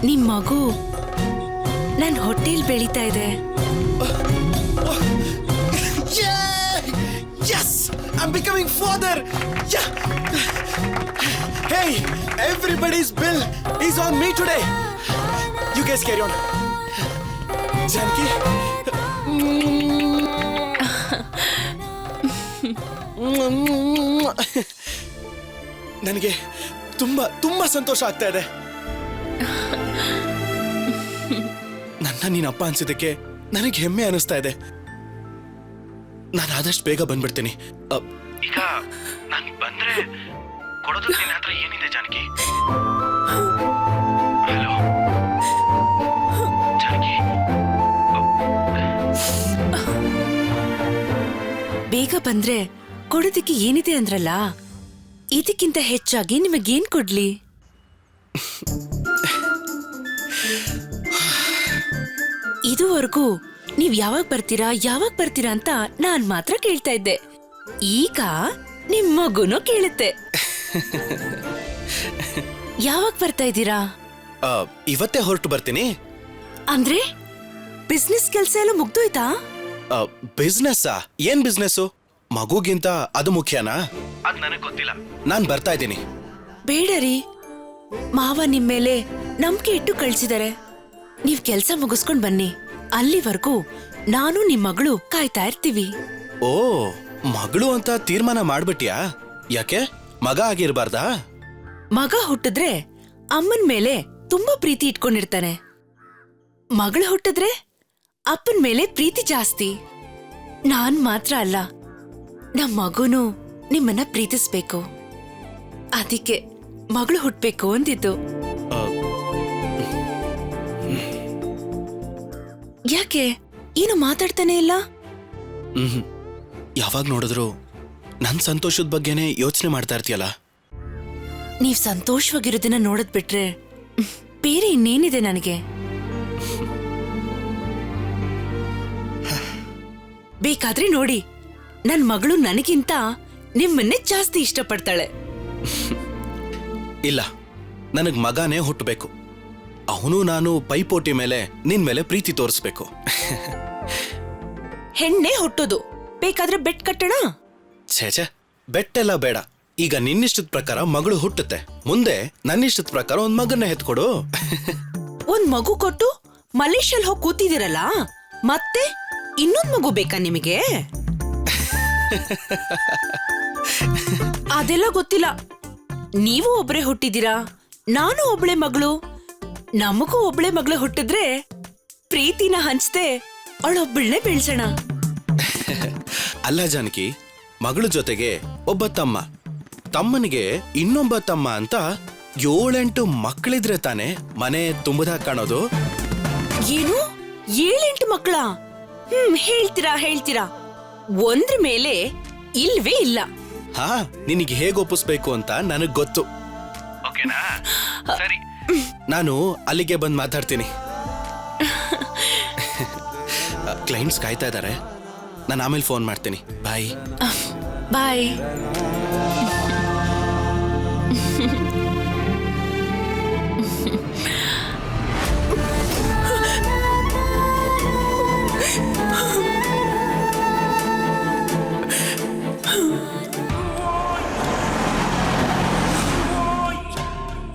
ನಿಮ್ ಮಗು ನನ್ ಹೊಟ್ಟೆಲ್ ಬೆಳೀತಾ ಇದೆ. Yes, I'm becoming father. Yeah. Hey, everybody's bill is on me today. You guys carry on. Janki. ನನಗೆ ತುಂಬಾ ಸಂತೋಷ ಆಗ್ತಾ ಇದೆ. ನನ್ನ ನೀನಪ್ಪ ಅನ್ಸಿದ್ದಕ್ಕೆ ನನಗೆ ಹೆಮ್ಮೆ ಅನಿಸ್ತಾ ಇದೆ. ನಾನು ಆದಷ್ಟು ಬೇಗ ಬಂದ್ಬಿಡ್ತೀನಿ. ಈಗ ನಾನು ಬಂದ್ರೆ ಕೊಡೋದು ನಿನ್ನ ಹತ್ರ ಏನಿದೆ ಜಾನಕಿ? ಹಲೋ ಜಾನಕಿ, ಬೇಗ ಬಂದ್ರೆ ಕೊಡೋದಕ್ಕೆ ಏನಿದೆ ಅಂದ್ರಲ್ಲ, ಇದಕ್ಕಿಂತ ಹೆಚ್ಚಾಗಿ ನಿಮಗೇನ್ ಕೊಡ್ಲಿ? ಇದುವರೆಗೂ ನೀವ್ ಯಾವಾಗ ಬರ್ತೀರಾ ಅಂತ ನಾನ್ ಮಾತ್ರ ಕೇಳ್ತಾ ಇದ್ದೆ. ಈಗ ನಿಮ್ ಮಗುನು ಕೇಳುತ್ತೆ. ಯಾವಾಗ ಬರ್ತಾ ಇದ್ದೀರಾ? ಇವತ್ತೇ ಹೊರಟು ಬರ್ತೀನಿ. ಅಂದ್ರೆ ಬಿಸ್ನೆಸ್ ಕೆಲ್ಸ ಎಲ್ಲ ಮುಗ್ದೋಯ್ತಾ? ಬಿಸ್ನೆಸ್? ಏನ್ ಬಿಸ್ನೆಸ್? ಮಗುಗಿಂತ ಅದು ಮುಖ್ಯನಾ? ಅದ್ ನನಗ್ ಗೊತ್ತಿಲ್ಲ. ನಾನ್ ಬರ್ತಾ ಇದ್ದೀನಿ. ಬೇಡರಿ, ಮಾವ ನಿಮ್ ಮೇಲೆ ನಂಬಿಕೆ ಇಟ್ಟು ಕಳ್ಸಿದಾರೆ. ನೀವ್ ಕೆಲ್ಸ ಮುಗಿಸ್ಕೊಂಡ್ ಬನ್ನಿ. ಅಲ್ಲಿವರೆಗೂ ನಾನು ನಿಮ್ ಮಗಳು ಕಾಯ್ತಾ ಇರ್ತೀವಿ. ಓ, ಮಗಳು ಅಂತ ತೀರ್ಮಾನ ಮಾಡ್ಬಿಟ್ಯಾ? ಯಾಕೆ, ಮಗ ಆಗಿರ್ಬಾರ್ದಾ? ಮಗ ಹುಟ್ಟಿದ್ರೆ ಅಮ್ಮನ್ ಮೇಲೆ ತುಂಬಾ ಪ್ರೀತಿ ಇಟ್ಕೊಂಡಿರ್ತಾನೆ. ಮಗಳು ಹುಟ್ಟಿದ್ರೆ ಅಪ್ಪನ್ ಮೇಲೆ ಪ್ರೀತಿ ಜಾಸ್ತಿ. ನಾನ್ ಮಾತ್ರ ಅಲ್ಲ, ನಮ್ ಮಗುನು ನಿಮ್ಮನ್ನ ಪ್ರೀತಿಸ್ಬೇಕು. ಅದಕ್ಕೆ ಮಗಳು ಹುಟ್ಬೇಕು ಅಂದಿದ್ದು. ಯಾಕೆ ಏನು ಮಾತಾಡ್ತಾನೆ ಇಲ್ಲ? ಯಾವಾಗ ನೋಡಿದ್ರು ನನ್ ಸಂತೋಷದ ಬಗ್ಗೆನೇ ಯೋಚನೆ ಮಾಡ್ತಾ ಇರ್ತೀಯಲ್ಲ. ನೀವ್ ಸಂತೋಷವಾಗಿರೋದನ್ನ ನೋಡದ್ ಬಿಟ್ರೆ ಬೇರೆ ಇನ್ನೇನಿದೆ ನನಗೆ? ಬೇಕಾದ್ರೆ ನೋಡಿ, ನನ್ ಮಗಳು ನನಗಿಂತ ನಿಮ್ಮನ್ನೇ ಜಾಸ್ತಿ ಇಷ್ಟಪಡ್ತಾಳೆ. ಇಲ್ಲ, ನನಗ್ ಮಗನೇ ಹುಟ್ಟಬೇಕು. ಅವನು ನಾನು ಪೈಪೋಟಿ ಮೇಲೆ ನಿನ್ ಮೇಲೆ ಪ್ರೀತಿ ತೋರಿಸ್ಬೇಕು. ಹೆಣ್ಣೆ ಹುಟ್ಟೋದು, ಬೇಕಾದ್ರೆ ಬೆಟ್ ಕಟ್ಟೋಣ. ಛೇ, ಬೆಟ್ಟೆಲ್ಲ ಬೇಡ. ಈಗ ನಿನ್ನಿಷ್ಟದ ಪ್ರಕಾರ ಮಗಳು ಹುಟ್ಟುತ್ತೆ, ಮುಂದೆ ನನ್ನಿಷ್ಟದ ಪ್ರಕಾರ ಒಂದ್ ಮಗನ್ನ ಹೆತ್ಕೊಡು. ಒಂದ್ ಮಗು ಕೊಟ್ಟು ಮಲೇಷ್ಯಲ್ ಹೋಗಿ ಕೂತಿದಿರಲ್ಲ, ಮತ್ತೆ ಇನ್ನೊಂದ್ ಮಗು ಬೇಕಾ ನಿಮಗೆ? ಅದೆಲ್ಲ ಗೊತ್ತಿಲ್ಲ. ನೀವು ಒಬ್ರೇ ಹುಟ್ಟಿದಿರಾ, ನಾನು ಒಬ್ಳೆ ಮಗಳು. ನಮಗೂ ಒಬ್ಳೆ ಮಗಳು ಹುಟ್ಟಿದ್ರೆ ಪ್ರೀತಿನ ಹಂಚ್ತೆ ಅವಳೊಬ್ಬಳನ್ನೇ ಬೆಳ್ಸೋಣ. ಅಲ್ಲ ಜಾನಕಿ, ಮಗಳ ಜೊತೆಗೆ ಒಬ್ಬ ತಮ್ಮ, ತಮ್ಮನಿಗೆ ಇನ್ನೊಬ್ಬ ತಮ್ಮ ಅಂತ 7-8 ಮಕ್ಕಳಿದ್ರೆ ತಾನೆ ಮನೆ ತುಂಬದ ಕಾಣೋದು. ಏನು 7-8 ಮಕ್ಕಳ? ಹೇಳ್ತೀರಾ. ಒಂದ್ರ ಮೇಲೆ ಇಲ್ವೇ ಇಲ್ಲ. ಹಾ, ನಿನಗೆ ಹೇಗೆ ಒಪ್ಪಿಸ್ಬೇಕು ಅಂತ ನನಗ್ ಗೊತ್ತು. ಓಕೆನಾ? ಸರಿ, ನಾನು ಅಲ್ಲಿಗೆ ಬಂದು ಮಾತಾಡ್ತೀನಿ. ಕ್ಲೈಂಟ್ಸ್ ಕಾಯ್ತಾ ಇದ್ದಾರೆ, ನಾನು ಆಮೇಲೆ ಫೋನ್ ಮಾಡ್ತೀನಿ. ಬಾಯ್. ಬಾಯ್.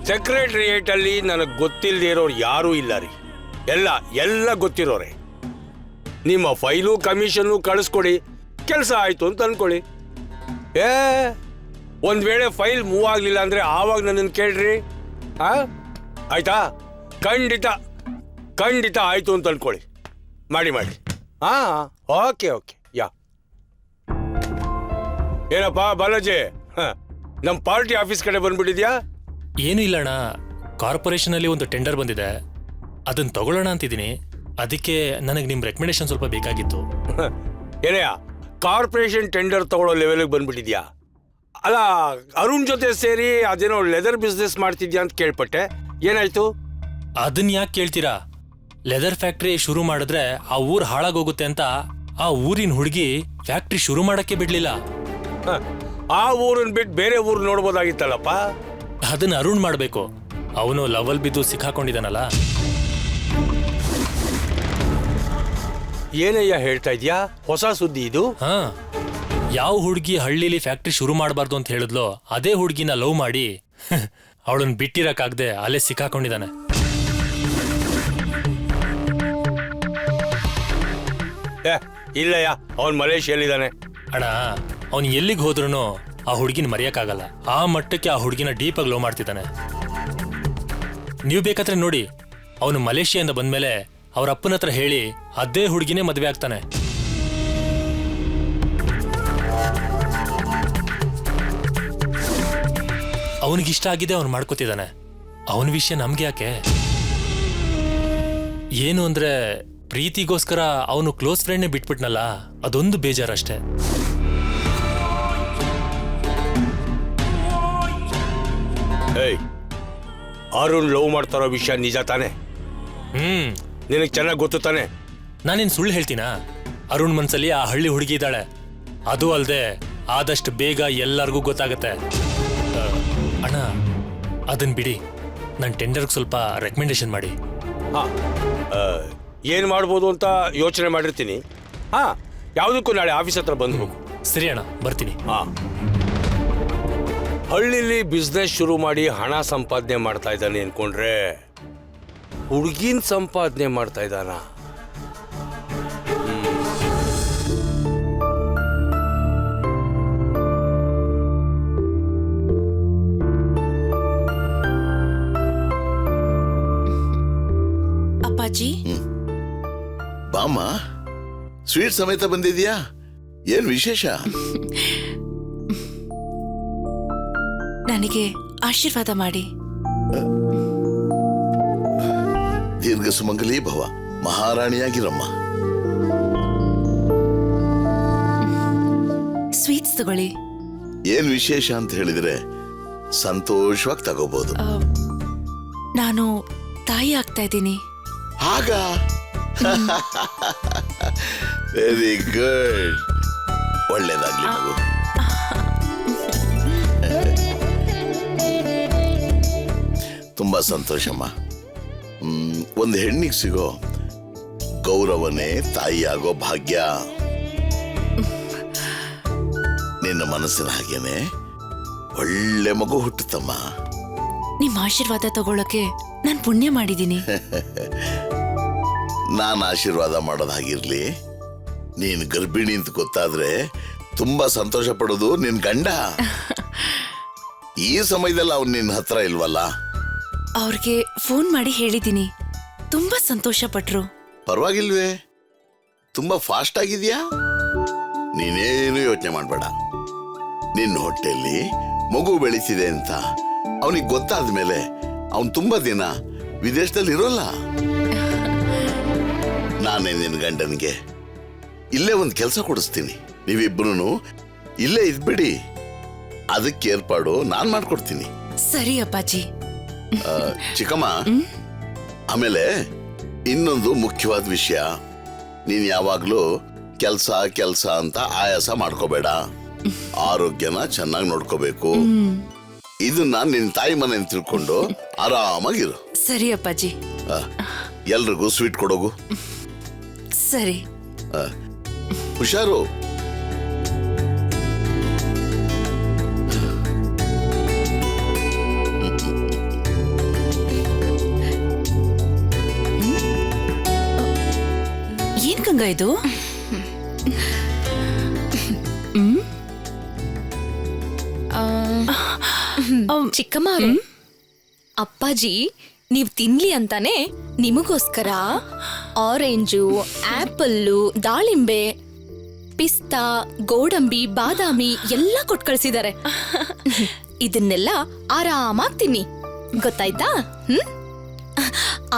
ಸೆಕ್ರೆಟರಿಯೇಟ್ ಅಲ್ಲಿ ನನಗೆ ಗೊತ್ತಿಲ್ಲದೆ ಇರೋರು ಯಾರೂ ಇಲ್ಲ ರೀ. ಎಲ್ಲ ಗೊತ್ತಿರೋರೆ. ನಿಮ್ಮ ಫೈಲು ಕಮಿಷನ್ನು ಕಳಿಸ್ಕೊಡಿ, ಕೆಲಸ ಆಯ್ತು ಅಂತ ಅನ್ಕೊಳ್ಳಿ. ಒಂದ್ ವೇಳೆ ಫೈಲ್ ಮೂವ್ ಆಗ್ಲಿಲ್ಲ ಅಂದ್ರೆ ಆವಾಗ ನನ್ನನ್ನು ಕೇಳ್ರಿ. ಆಯ್ತಾ? ಖಂಡಿತ ಆಯ್ತು ಅಂತ ಅನ್ಕೊಳ್ಳಿ. ಮಾಡಿ. ಓಕೆ. ಯಾ, ಏನಪ್ಪಾ ಬಾಲಾಜಿ, ನಮ್ಮ ಪಾರ್ಟಿ ಆಫೀಸ್ ಕಡೆ ಬಂದ್ಬಿಟ್ಟಿದ್ಯಾ? ಏನು ಇಲ್ಲ ಅಣ್ಣ, ಕಾರ್ಪೊರೇಷನ್ ಅಲ್ಲಿ ಒಂದು ಟೆಂಡರ್ ಬಂದಿದೆ, ಅದನ್ನ ತಗೊಳ್ಳೋಣ ಅಂತಿದ್ದೀನಿ. ಅದಕ್ಕೆ ನನಗೆ ನಿಮ್ ರೆಕಮೆಂಡೇಶನ್ ಸ್ವಲ್ಪ ಬೇಕಾಗಿತ್ತು. ಏನಯ್ಯ, ಕಾರ್ಪೊರೇಷನ್ ಟೆಂಡರ್ ತಗೊಳ್ಳೋ ಲೆವೆಲ್ಗೆ ಬಂದ್ಬಿಟ್ಟಿದ್ಯಾ? ಅಲ್ಲ, ಅರುಣ್ ಜೊತೆ ಸೇರಿ ಅದೇನೋ ಲೆದರ್ ಬಿಸ್ನೆಸ್ ಮಾಡ್ತಿದ್ಯಾ ಅಂತ ಕೇಳ್ಪಟ್ಟೆ. ಏನಾಯ್ತು? ಅದನ್ನ ಯಾಕೆ ಕೇಳ್ತೀರಾ? ಲೆದರ್ ಫ್ಯಾಕ್ಟ್ರಿ ಶುರು ಮಾಡಿದ್ರೆ ಆ ಊರ್ ಹಾಳಾಗೋಗುತ್ತೆ ಅಂತ ಆ ಊರಿನ ಹುಡುಗಿ ಫ್ಯಾಕ್ಟ್ರಿ ಶುರು ಮಾಡಕ್ಕೆ ಬಿಡ್ಲಿಲ್ಲ. ಆ ಊರನ್ನ ಬಿಟ್ಟು ಬೇರೆ ಊರು ನೋಡ್ಬೋದಾಗಿತ್ತಲ್ಲಪ್ಪ. ಅದನ್ನ ಅರುಣ್ ಮಾಡ್ಬೇಕು. ಅವನು ಲವಲ್ ಬಿದ್ದು ಸಿಕ್ಕಾಕೊಂಡಿದ್ದಾನಲ್ಲ. ಏನಯ್ಯ ಹೇಳ್ತಾ ಇದ್ಯಾ? ಹೊಸ ಸುದ್ದಿ ಇದು? ಹಾ, ಯಾವ ಹುಡುಗಿ ಹಳ್ಳಿಲಿ ಫ್ಯಾಕ್ಟ್ರಿ ಶುರು ಮಾಡಬಾರ್ದು ಅಂತ ಹೇಳಿದ್ಲೋ ಅದೇ ಹುಡುಗಿನ ಲವ್ ಮಾಡಿ ಅವಳನ್ನ ಬಿಟ್ಟಿರಕ್ಕಾಗ್ದೆ ಅಲ್ಲೇ ಸಿಕ್ಕಾಕೊಂಡಿದ್ದಾನೆ. ಇಲ್ಲಯ್ಯ, ಅವನ್ ಮಲೇಷಿಯಲ್ಲಿದ್ದಾನೆ. ಅಣ್ಣ, ಅವನು ಎಲ್ಲಿಗೆ ಹೋದ್ರೂ ಆ ಹುಡುಗಿನ ಮರೆಯಕ್ಕಾಗಲ್ಲ. ಆ ಮಟ್ಟಕ್ಕೆ ಆ ಹುಡುಗಿನ ಡೀಪಾಗಿ ಲವ್ ಮಾಡ್ತಿದ್ದಾನೆ. ನೀವು ಬೇಕಾದ್ರೆ ನೋಡಿ, ಅವನು ಮಲೇಷಿಯಾದಿಂದ ಬಂದ್ಮೇಲೆ ಅವ್ರ ಅಪ್ಪನ ಹತ್ರ ಹೇಳಿ ಅದೇ ಹುಡುಗಿನೇ ಮದುವೆ ಆಗ್ತಾನೆ. ಅವನಿಗಿಷ್ಟ ಆಗಿದೆ, ಅವನು ಮಾಡ್ಕೋತಿದ್ದಾನೆ. ಅವನ ವಿಷಯ ನಮ್ಗೆ ಯಾಕೆ? ಏನು ಅಂದ್ರೆ ಪ್ರೀತಿಗೋಸ್ಕರ ಅವನು ಕ್ಲೋಸ್ ಫ್ರೆಂಡ್ನೇ ಬಿಟ್ಬಿಟ್ನಲ್ಲ, ಅದೊಂದು ಬೇಜಾರಷ್ಟೇ. ಏಯ್, ಅರುಣ್ ಲವ್ ಮಾಡ್ತಾರೋ ವಿಷಯ ನಿಜ ತಾನೆ? ನಿನಗೆ ಚೆನ್ನಾಗಿ ಗೊತ್ತು ತಾನೆ? ನಾನೇನು ಸುಳ್ಳು ಹೇಳ್ತೀನಾ? ಅರುಣ್ ಮನ್ಸಲ್ಲಿ ಆ ಹಳ್ಳಿ ಹುಡುಗಿ ಇದ್ದಾಳೆ. ಅದು ಅಲ್ಲದೆ ಆದಷ್ಟು ಬೇಗ ಎಲ್ಲರಿಗೂ ಗೊತ್ತಾಗತ್ತೆ. ಅಣ್ಣ, ಅದನ್ನ ಬಿಡಿ, ನನ್ನ ಟೆಂಡರ್ಗೆ ಸ್ವಲ್ಪ ರೆಕಮೆಂಡೇಶನ್ ಮಾಡಿ. ಏನು ಮಾಡ್ಬೋದು ಅಂತ ಯೋಚನೆ ಮಾಡಿರ್ತೀನಿ. ಯಾವುದಕ್ಕೂ ನಾಳೆ ಆಫೀಸ್ ಹತ್ರ ಬಂದ್ಬೇಕು. ಸರಿ ಅಣ್ಣ, ಬರ್ತೀನಿ. ಹಳ್ಳಿಲಿ ಬಿಸ್ನೆಸ್ ಶುರು ಮಾಡಿ ಹಣ ಸಂಪಾದನೆ ಮಾಡ್ತಾ ಇದ್ದಾನೆ ಅನ್ಕೊಂಡ್ರೆ ಹುಡುಗಿನ ಸಂಪಾದನೆ ಮಾಡ್ತಾ ಇದ್ದಾನ. ಅಪ್ಪಾಜಿ, ಬಾಮ್ಮ, ಸ್ವೀಟ್ ಸಮೇತ ಬಂದಿದ್ಯಾ? ಏನ್ ವಿಶೇಷ? ನನಗೆ ಆಶೀರ್ವಾದ ಮಾಡಿ. ದೀರ್ಘ ಸುಮಂಗಲಿ ಭವ, ಮಹಾರಾಣಿಯಾಗಿರಮ್ಮ. ಸ್ವೀಟ್ಸ್ ತಗೊಳ್ಳಿ. ಏನ್ ವಿಶೇಷ ಅಂತ ಹೇಳಿದ್ರೆ ಸಂತೋಷವಾಗಿ ತಗೋಬಹುದು. ನಾನು ತಾಯಿ ಆಗ್ತಾ ಇದ್ದೀನಿ. ಆಗ ವೆರಿ ಗುಡ್, ಒಳ್ಳೇದಾಗ್ಲಿ ಮಗು. ತುಂಬಾ ಸಂತೋಷಮ್ಮ. ಒಂದು ಹೆಣ್ಣಿಗೆ ಸಿಗೋ ಗೌರವನೇ ತಾಯಿಯಾಗೋ ಭಾಗ್ಯ. ನಿನ್ನ ಮನಸ್ಸಿನ ಹಾಗೇನೆ ಒಳ್ಳೆ ಮಗು ಹುಟ್ಟುತ್ತಮ್ಮ. ನಿಮ್ಮ ಆಶೀರ್ವಾದ ತಗೊಳಕ್ಕೆ ನಾನು ಪುಣ್ಯ ಮಾಡಿದ್ದೀನಿ. ನಾನು ಆಶೀರ್ವಾದ ಮಾಡೋದಾಗಿರ್ಲಿ, ನೀನು ಗರ್ಭಿಣಿ ಅಂತ ಗೊತ್ತಾದ್ರೆ ತುಂಬಾ ಸಂತೋಷ ಪಡೋದು ನಿನ್ ಗಂಡ. ಈ ಸಮಯದಲ್ಲಿ ಅವ್ನು ನಿನ್ನ ಹತ್ರ ಇಲ್ವಲ್ಲ? ಅವ್ರಿಗೆ ಫೋನ್ ಮಾಡಿ ಹೇಳಿದ್ದೀನಿ. ತುಂಬಾ ಸಂತೋಷ ಪಟ್ರು. ಪರವಾಗಿಲ್ವೇ? ತುಂಬಾ ಫಾಸ್ಟ್ ಆಗಿದ್ಯಾ? ನೀನೇನು ಯೋಚನೆ ಮಾಡ್ಬೇಡ. ನಿನ್ನ ಹೊಟ್ಟೆಯಲ್ಲಿ ಮಗು ಬೆಳೀತಿದೆ ಅಂತ ಅವನಿಗೆ ಗೊತ್ತಾದ ಮೇಲೆ ಅವನು ತುಂಬಾ ದಿನ ವಿದೇಶದಲ್ಲಿ ಇರೋಲ್ಲ. ನಾನೇ ನಿನ್ನ ಗಂಡನಿಗೆ ಇಲ್ಲೇ ಒಂದು ಕೆಲಸ ಕೊಡಿಸ್ತೀನಿ. ನೀವಿಬ್ರು ಇಲ್ಲೇ ಇದ್ಬಿಡಿ. ಅದಕ್ಕೆ ಏರ್ಪಾಡು ನಾನ್ ಮಾಡ್ಕೊಡ್ತೀನಿ. ಸರಿ ಅಪ್ಪಾಜಿ. ಚಿಕ್ಕಮ್ಮ, ಆಮೇಲೆ ಇನ್ನೊಂದು ಮುಖ್ಯವಾದ ವಿಷಯ, ನೀನ್ ಯಾವಾಗ್ಲೂ ಕೆಲ್ಸ ಅಂತ ಆಯಾಸ ಮಾಡ್ಕೋಬೇಡ. ಆರೋಗ್ಯನ ಚೆನ್ನಾಗಿ ನೋಡ್ಕೋಬೇಕು. ಇದನ್ನ ನಿನ್ ತಾಯಿ ಮನೆ ಅಂತ ತಿಳ್ಕೊಂಡು ಆರಾಮಾಗಿರು. ಸರಿ ಅಪ್ಪಾಜಿ. ಎಲ್ರಿಗೂ ಸ್ವೀಟ್ ಕೊಡೋಗು. ಸರಿ. ಹುಷಾರು. ಏನ್ ಗಂಗಾ ಇದು? ಚಿಕ್ಕಮ್ಮ, ಅಪ್ಪಾಜಿ ನೀವ್ ತಿನ್ಲಿ ಅಂತಾನೆ ನಿಮಗೋಸ್ಕರ ಆರೆಂಜು, ಆಪಲ್ಲು, ದಾಳಿಂಬೆ, ಪಿಸ್ತಾ, ಗೋಡಂಬಿ, ಬಾದಾಮಿ ಎಲ್ಲ ಕೊಟ್ಟು ಕಳ್ಸಿದ್ದಾರೆ. ಇದನ್ನೆಲ್ಲ ಆರಾಮಾಗಿ ತಿನ್ನಿ, ಗೊತ್ತಾಯ್ತಾ?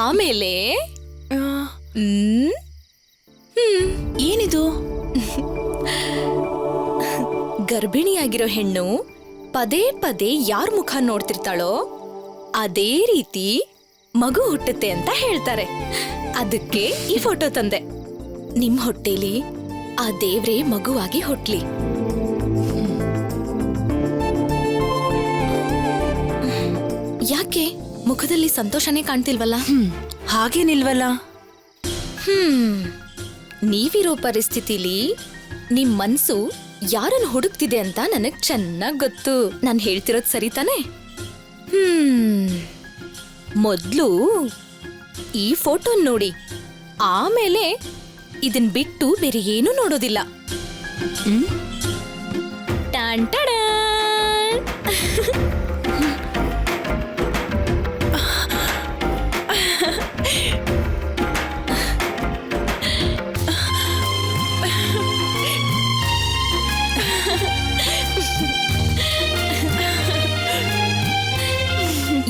ಆಮೇಲೆ ಏನಿದು? ಗರ್ಭಿಣಿಯಾಗಿರೋ ಹೆಣ್ಣು ಪದೇ ಪದೇ ಯಾರ್ ಮುಖ ನೋಡ್ತಿರ್ತಾಳೋ ಅದೇ ರೀತಿ ಮಗು ಹುಟ್ಟುತ್ತೆ ಅಂತ ಹೇಳ್ತಾರೆ. ಅದಕ್ಕೆ ಈ ಫೋಟೋ ತಂದೆ. ನಿಮ್ ಹೊಟ್ಟೆಲಿ ಆ ದೇವ್ರೇ ಮಗುವಾಗಿ ಹುಟ್ಲಿ. ಯಾಕೆ ಮುಖದಲ್ಲಿ ಸಂತೋಷನೇ ಕಾಣ್ತಿಲ್ವಲ್ಲ? ಹಾಗೇನಿಲ್ವಲ್ಲ. ನೀವಿರೋ ಪರಿಸ್ಥಿತಿಲಿ ನಿಮ್ ಮನ್ಸು ಯಾರನ್ನು ಹುಡುಕ್ತಿದೆ ಅಂತ ನನಗ್ ಚೆನ್ನಾಗ್ ಗೊತ್ತು. ನಾನ್ ಹೇಳ್ತಿರೋದ್ ಸರಿ ತಾನೆ? ಮೊದ್ಲು ಈ ಫೋಟೋ ನೋಡಿ, ಆಮೇಲೆ ಇದನ್ ಬಿಟ್ಟು ಬೇರೆ ಏನೂ ನೋಡೋದಿಲ್ಲ. ಟಾನ್ ಟಾಡಾನ್.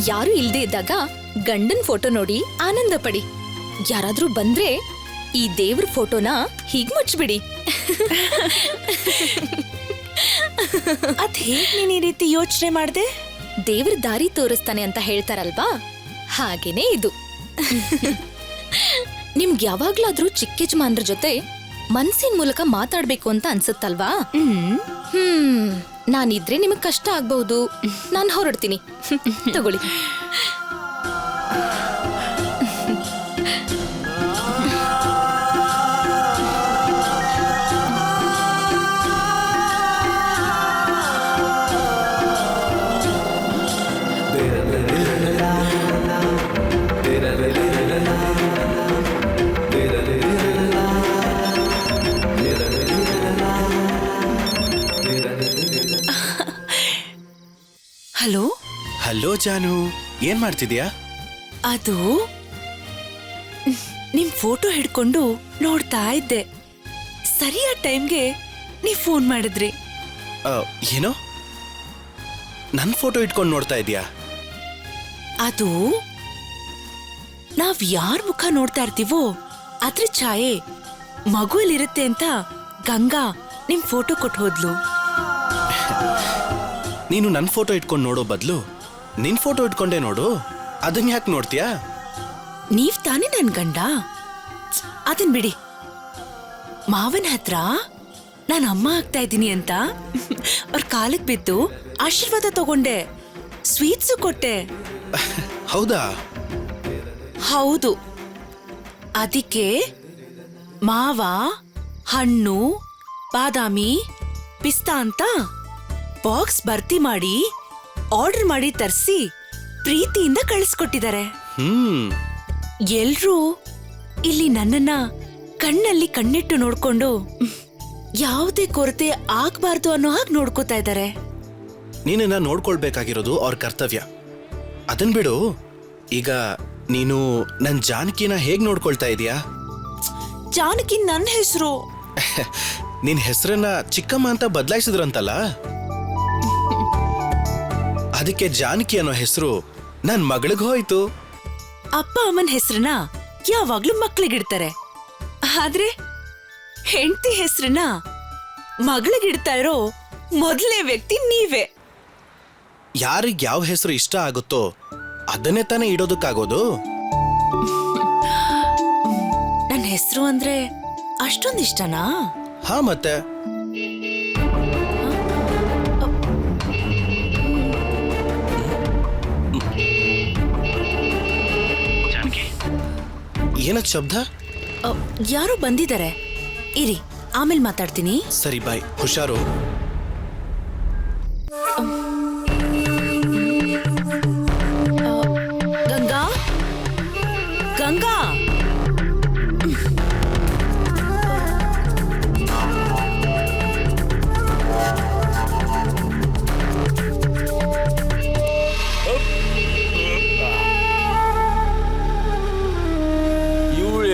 ಯಾರು ಇಲ್ದೇ ಇದ್ದಾಗ ಗಂಡನ್ ಫೋಟೋ ನೋಡಿ ಆನಂದ ಪಡಿ. ಯಾರಾದ್ರೂ ಬಂದ್ರೆ ಈ ದೇವ್ರ ಫೋಟೋನ ಹೀಗ್ ಮುಚ್ಬಿಡಿ. ಅದ್ ಹೇಗ್ ನೀನ್ ಈ ರೀತಿ ಯೋಚನೆ ಮಾಡ್ದೆ? ದೇವ್ರ ದಾರಿ ತೋರಿಸ್ತಾನೆ ಅಂತ ಹೇಳ್ತಾರಲ್ವಾ, ಹಾಗೇನೆ ಇದು. ನಿಮ್ಗೆ ಯಾವಾಗ್ಲಾದ್ರೂ ಚಿಕ್ಕ ಯಜಮಾನ್ರ ಜೊತೆ ಮನ್ಸಿನ ಮೂಲಕ ಮಾತಾಡ್ಬೇಕು ಅಂತ ಅನ್ಸುತ್ತಲ್ವಾ? ನಾನಿದ್ರೆ ನಿಮಗ್ ಕಷ್ಟ ಆಗ್ಬಹುದು. ನಾನ್ ಹೊರಡ್ತೀನಿ, ತಗೊಳ್ಳಿ. ಹಲೋ. ಹಲೋ ಜಾನು, ಏನ್ ಮಾಡ್ತಿದ್ಯಾ? ಅದು ನಿಮ್ ಫೋಟೋ ಹಿಡ್ಕೊಂಡು ನೋಡ್ತಾ ಇದ್ದೆ. ಸರಿಯಾದ ಟೈಮ್ಗೆ ನೀವ್ ಫೋನ್ ಮಾಡಿದ್ರಿ. ಏನೋ ನನ್ ಫೋಟೋ ಇಟ್ಕೊಂಡು ನೋಡ್ತಾ ಇದೀಯಾ? ಅದು ನಾವ್ ಯಾರ್ ಮುಖ ನೋಡ್ತಾ ಇರ್ತೀವೋ ಅದ್ರ ಛಾಯೆ ಮಗುವಲ್ಲಿರುತ್ತೆ ಅಂತ ಗಂಗಾ ನಿಮ್ ಫೋಟೋ ಕೊಟ್ಟು ಹೋದ್ಲು. ನೀನು ನನ್ ಫೋಟೋ ಇಟ್ಕೊಂಡು ನೋಡೋ ಬದ್ಲು ನಿನ್ ಫೋಟೋ ಇಟ್ಕೊಂಡೆ ನೋಡು. ಅದನ್ನ ಯಾಕೆ ನೋಡ್ತೀಯಾ? ನೀವ್ ತಾನೇ ನನ್ ಗಂಡ. ಅದನ್ ಬಿಡಿ. ಮಾವನ ಹತ್ರ ನಾನು ಅಮ್ಮ ಆಗ್ತಾ ಇದ್ದೀನಿ ಅಂತ ಅವ್ರ ಕಾಲಕ್ ಬಿದ್ದು ಆಶೀರ್ವಾದ ತಗೊಂಡೆ, ಸ್ವೀಟ್ಸು ಕೊಟ್ಟೆ. ಹೌದಾ? ಹೌದು. ಅದಕ್ಕೆ ಮಾವ ಹಣ್ಣು, ಬಾದಾಮಿ, ಪಿಸ್ತಾ ಅಂತ ಬಾಕ್ಸ್ ಭರ್ತಿ ಮಾಡಿ ಆರ್ಡರ್ ಮಾಡಿ ತರಿಸಿ ಪ್ರೀತಿಯಿಂದ ಕಳಿಸ್ಕೊಟ್ಟಿದ್ದಾರೆ. ಎಲ್ರೂ ಇಲ್ಲಿ ನನ್ನನ್ನ ಕಣ್ಣಲ್ಲಿ ಕಣ್ಣಿಟ್ಟು ನೋಡ್ಕೊಂಡು ಯಾವುದೇ ಕೊರತೆ ಆಗ್ಬಾರ್ದು ಅನ್ನೋ ಹಾಗೆ ನೋಡ್ಕೋತಾ ಇದ್ದಾರೆ. ನೀನನ್ನ ನೋಡ್ಕೊಳ್ಬೇಕಾಗಿರೋದು ಅವ್ರ ಕರ್ತವ್ಯ. ಅದನ್ ಬಿಡು. ಈಗ ನೀನು ನನ್ ಜಾನಕಿನ ಹೇಗ್ ನೋಡ್ಕೊಳ್ತಾ ಇದೀಯಾ? ಜಾನಕಿ ನನ್ನ ಹೆಸರು. ನಿನ್ ಹೆಸರನ್ನ ಚಿಕ್ಕಮ್ಮ ಅಂತ ಬದಲಾಯಿಸಿದ್ರಂತಲ್ಲ, ಅದಕ್ಕೆ ಜಾನಕಿ ಅನ್ನೋ ಹೆಸರು ನನ್ ಮಗಳಿಗ್ ಹೋಯ್ತು. ಅಪ್ಪ ಅಮ್ಮನ ಹೆಸರನ್ನ ಯಾವಾಗ್ಲೂ ಮಕ್ಳಿಗಿಡ್ತಾರೆ, ಆದ್ರೆ ಹೆಂಡತಿ ಹೆಸರನ್ನ ಮಗಳಿಗಿಡ್ತಾ ಇರೋ ಮೊದಲನೇ ವ್ಯಕ್ತಿ ನೀವೇ. ಯಾರಿಗ್ ಯಾವ ಹೆಸರು ಇಷ್ಟ ಆಗುತ್ತೋ ಅದನ್ನೇ ತಾನೇ ಇಡೋದಕ್ಕಾಗೋದು. ನನ್ನ ಹೆಸರು ಅಂದ್ರೆ ಅಷ್ಟೊಂದು ಇಷ್ಟನಾ? ಹಾ, ಮತ್ತೆ ಏನದ್ ಶಬ್ದ? ಯಾರೋ ಬಂದಿದ್ದಾರೆ. ಇರಿ, ಆಮೇಲೆ ಮಾತಾಡ್ತೀನಿ. ಸರಿ, ಬಾಯ್. ಹುಷಾರು. ಗಂಗಾ, ಗಂಗಾ.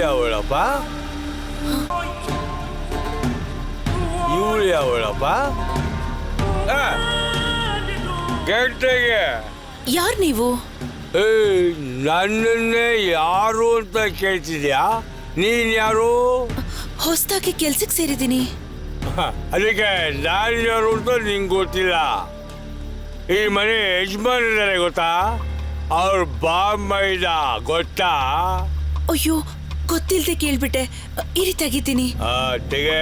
ಯಾವಳಪ್ಪ? ಇವಳು ಯಾವಳಪ್ಪ? ಗಂಟೆಗೆ ಯಾರ್ ನೀವು? ನನ್ನನ್ನೇ ಯಾರು ಅಂತ ಕೇಳ್ತಿದ್ಯಾ? ನೀನ್ ಯಾರು? ಹೊಸದಾಗಿ ಕೆಲ್ಸಕ್ಕೆ ಸೇರಿದ್ದೀನಿ. ಅದಕ್ಕೆ ನಾನು ಯಾರು ಅಂತ ನಿಂಗೆ ಗೊತ್ತಿಲ್ಲ. ಈ ಮನೆ ಯಜಮಾನಿದ್ದಾರೆ ಗೊತ್ತಾ? ಅವ್ರ ಬಾಂಬೈದ ಗೊತ್ತಾ? ಅಯ್ಯೋ, ಗೊತ್ತಿಲ್ದೆ ಕೇಳ್ಬಿಟ್ಟೆ. ಇರಿ, ತೆಗಿತೀನಿ. ತೆಗೆ.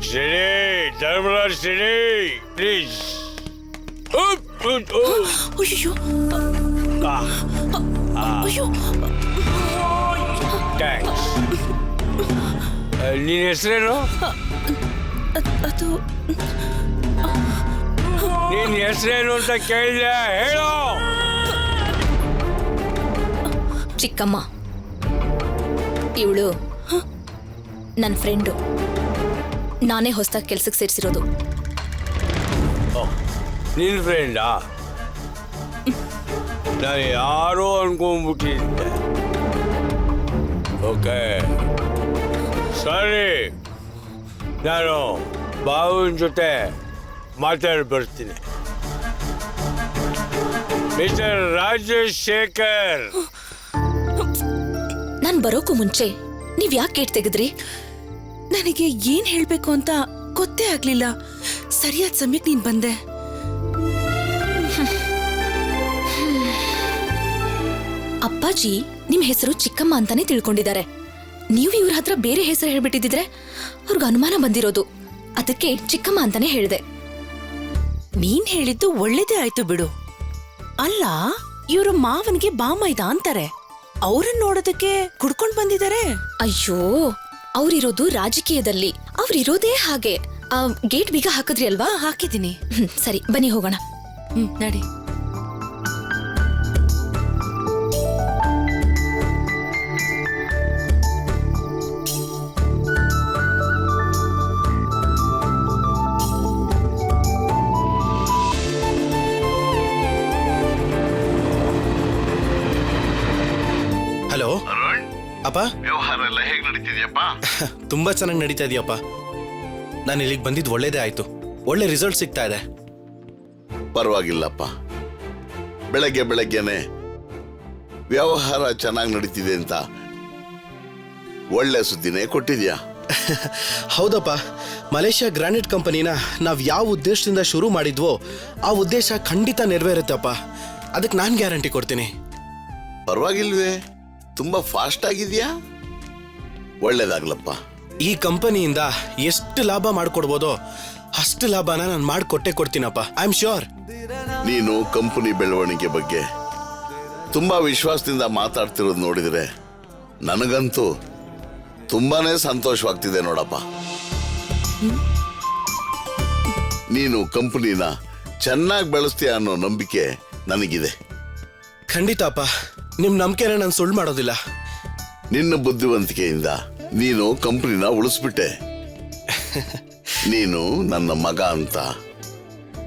ಶ್ರೀ ಧರ್ಮರಾಜ್ ಶ್ರೀ ಪ್ಲೀಸ್. ಅಯ್ಯೋ ಅಯ್ಯೋ ಥ್ಯಾಂಕ್ಸ್. ನಿನ್ನ ಹೆಸರೇನು? ಅದು ನಿನ್ನ ಹೆಸರೇನು ಅಂತ ಕೇಳಿದೆ, ಹೇಳು. ಚಿಕ್ಕಮ್ಮ, ಇವಳು ನನ್ನ ಫ್ರೆಂಡು. ನಾನೇ ಹೊಸದಾಗಿ ಕೆಲ್ಸಕ್ಕೆ ಸೇರಿಸಿರೋದು. ನಿನ್ನ ಫ್ರೆಂಡಾ? ನಾನು ಯಾರೋ ಅನ್ಕೊಂಡ್ಬಿಟ್ಟಿದ್ದೆ. ಓಕೆ ಸರಿ, ನಾನು ಬಾವನ ಜೊತೆ ಮಾತಾಡಿ ಬರ್ತೀನಿ. ಮಿಸ್ಟರ್ ರಾಜಶೇಖರ್, ನಾನು ಬರೋಕ್ಕೂ ಮುಂಚೆ ನೀವ್ ಯಾಕೆ ಗೇಟ್ ತೆಗೆದ್ರಿ? ನನಗೆ ಏನ್ ಹೇಳ್ಬೇಕು ಅಂತ ಗೊತ್ತೇ ಆಗ್ಲಿಲ್ಲ. ಸರಿಯಾದ ಸಮಯಕ್ಕೆ ನೀನ್ ಬಂದೆ. ಅಪ್ಪಾಜಿ ನಿಮ್ ಹೆಸರು ಚಿಕ್ಕಮ್ಮ ಅಂತಾನೆ ತಿಳ್ಕೊಂಡಿದ್ದಾರೆ. ನೀವು ಇವ್ರ ಹತ್ರ ಬೇರೆ ಹೆಸರು ಹೇಳ್ಬಿಟ್ಟಿದ್ರೆ ಅವ್ರಿಗೆ ಅನುಮಾನ ಬಂದಿರೋದು. ಅದಕ್ಕೆ ಚಿಕ್ಕಮ್ಮ ಅಂತಾನೆ ಹೇಳ್ದೆ. ನೀನ್ ಹೇಳಿದ್ದು ಒಳ್ಳೇದೇ ಆಯ್ತು ಬಿಡು. ಅಲ್ಲ, ಇವರು ಮಾವನ್ಗೆ ಬಾಮೈದ ಅಂತಾರೆ. ಅವ್ರನ್ನ ನೋಡೋದಕ್ಕೆ ಕುಡ್ಕೊಂಡ್ ಬಂದಿದ್ದಾರೆ. ಅಯ್ಯೋ, ಅವ್ರಿರೋದು ರಾಜಕೀಯದಲ್ಲಿ. ಅವ್ರಿರೋದೇ ಹಾಗೆ. ಗೇಟ್ ಬೀಗ ಹಾಕಿದ್ರಿ ಅಲ್ವಾ? ಹಾಕಿದ್ದೀನಿ. ಸರಿ, ಬನ್ನಿ ಹೋಗೋಣ. ನಡಿ. ಹಲೋ ಅರುಣ್, ಅಪ್ಪ. ವ್ಯವಹಾರ ಎಲ್ಲ ಹೇಗೆ ನಡೀತಿದ್ಯಪ್ಪ? ತುಂಬಾ ಚೆನ್ನಾಗಿ ನಡೀತಾ ಇದೆಯಪ್ಪ. ನಾನು ಇಲ್ಲಿಗೆ ಬಂದಿದ್ದು ಒಳ್ಳೇದೇ ಆಯ್ತು. ಒಳ್ಳೆ ರಿಸಲ್ಟ್ ಸಿಗ್ತಾ ಇದೆ. ಪರವಾಗಿಲ್ಲಪ್ಪ. ಬೆಳಗ್ಗೆನೆ ವ್ಯವಹಾರ ಚೆನ್ನಾಗಿ ನಡೀತಿದೆ ಅಂತ ಒಳ್ಳೆ ಸುದ್ದಿನೇ ಕೊಟ್ಟಿದ್ಯಾ? ಹೌದಪ್ಪ. ಮಲೇಷ್ಯಾ ಗ್ರಾನೈಟ್ ಕಂಪನಿನ ನಾವು ಯಾವ ಉದ್ದೇಶದಿಂದ ಶುರು ಮಾಡಿದ್ವೋ ಆ ಉದ್ದೇಶ ಖಂಡಿತ ನೆರವೇರುತ್ತಪ್ಪ. ಅದಕ್ಕೆ ನಾನು ಗ್ಯಾರಂಟಿ ಕೊಡ್ತೀನಿ. ಪರವಾಗಿಲ್ವೇ? ತುಂಬಾ ಫಾಸ್ಟ್ ಆಗಿದ್ಯಾ? ಒಳ್ಳೇದಾಗ್ಲಪ್ಪ. ಈ ಕಂಪನಿಯಿಂದ ಎಷ್ಟು ಲಾಭ ಮಾಡ್ಕೊಡ್ಬೋದೋ ಅಷ್ಟು ಲಾಭನ ನಾನು ಮಾಡಿಕೊಟ್ಟೆ ಕೊಡ್ತೀನಪ್ಪ. I am sure. ನೀನು ಕಂಪನಿ ಬೆಳವಣಿಗೆ ಬಗ್ಗೆ ತುಂಬಾ ವಿಶ್ವಾಸದಿಂದ ಮಾತಾಡ್ತಿರೋದು ನೋಡಿದ್ರೆ ನನಗಂತೂ ತುಂಬಾನೇ ಸಂತೋಷವಾಗ್ತಿದೆ ನೋಡಪ್ಪ. ನೀನು ಕಂಪನಿನ ಚೆನ್ನಾಗಿ ಬೆಳೆಸ್ತೀಯ ಅನ್ನೋ ನಂಬಿಕೆ ನನಗಿದೆ. ಖಂಡಿತ ಅಪ್ಪ. ನಿಮ್ಮ ನಂಬಿಕೆನ ನಾನು ಸುಳ್ಳು ಮಾಡೋದಿಲ್ಲ. ನಿನ್ನ ಬುದ್ಧಿವಂತಿಕೆಯಿಂದ ನೀನು ಕಂಪನಿನ ಉಳಿಸ್ಬಿಟ್ಟೆ. ನೀನು ನನ್ನ ಮಗ ಅಂತ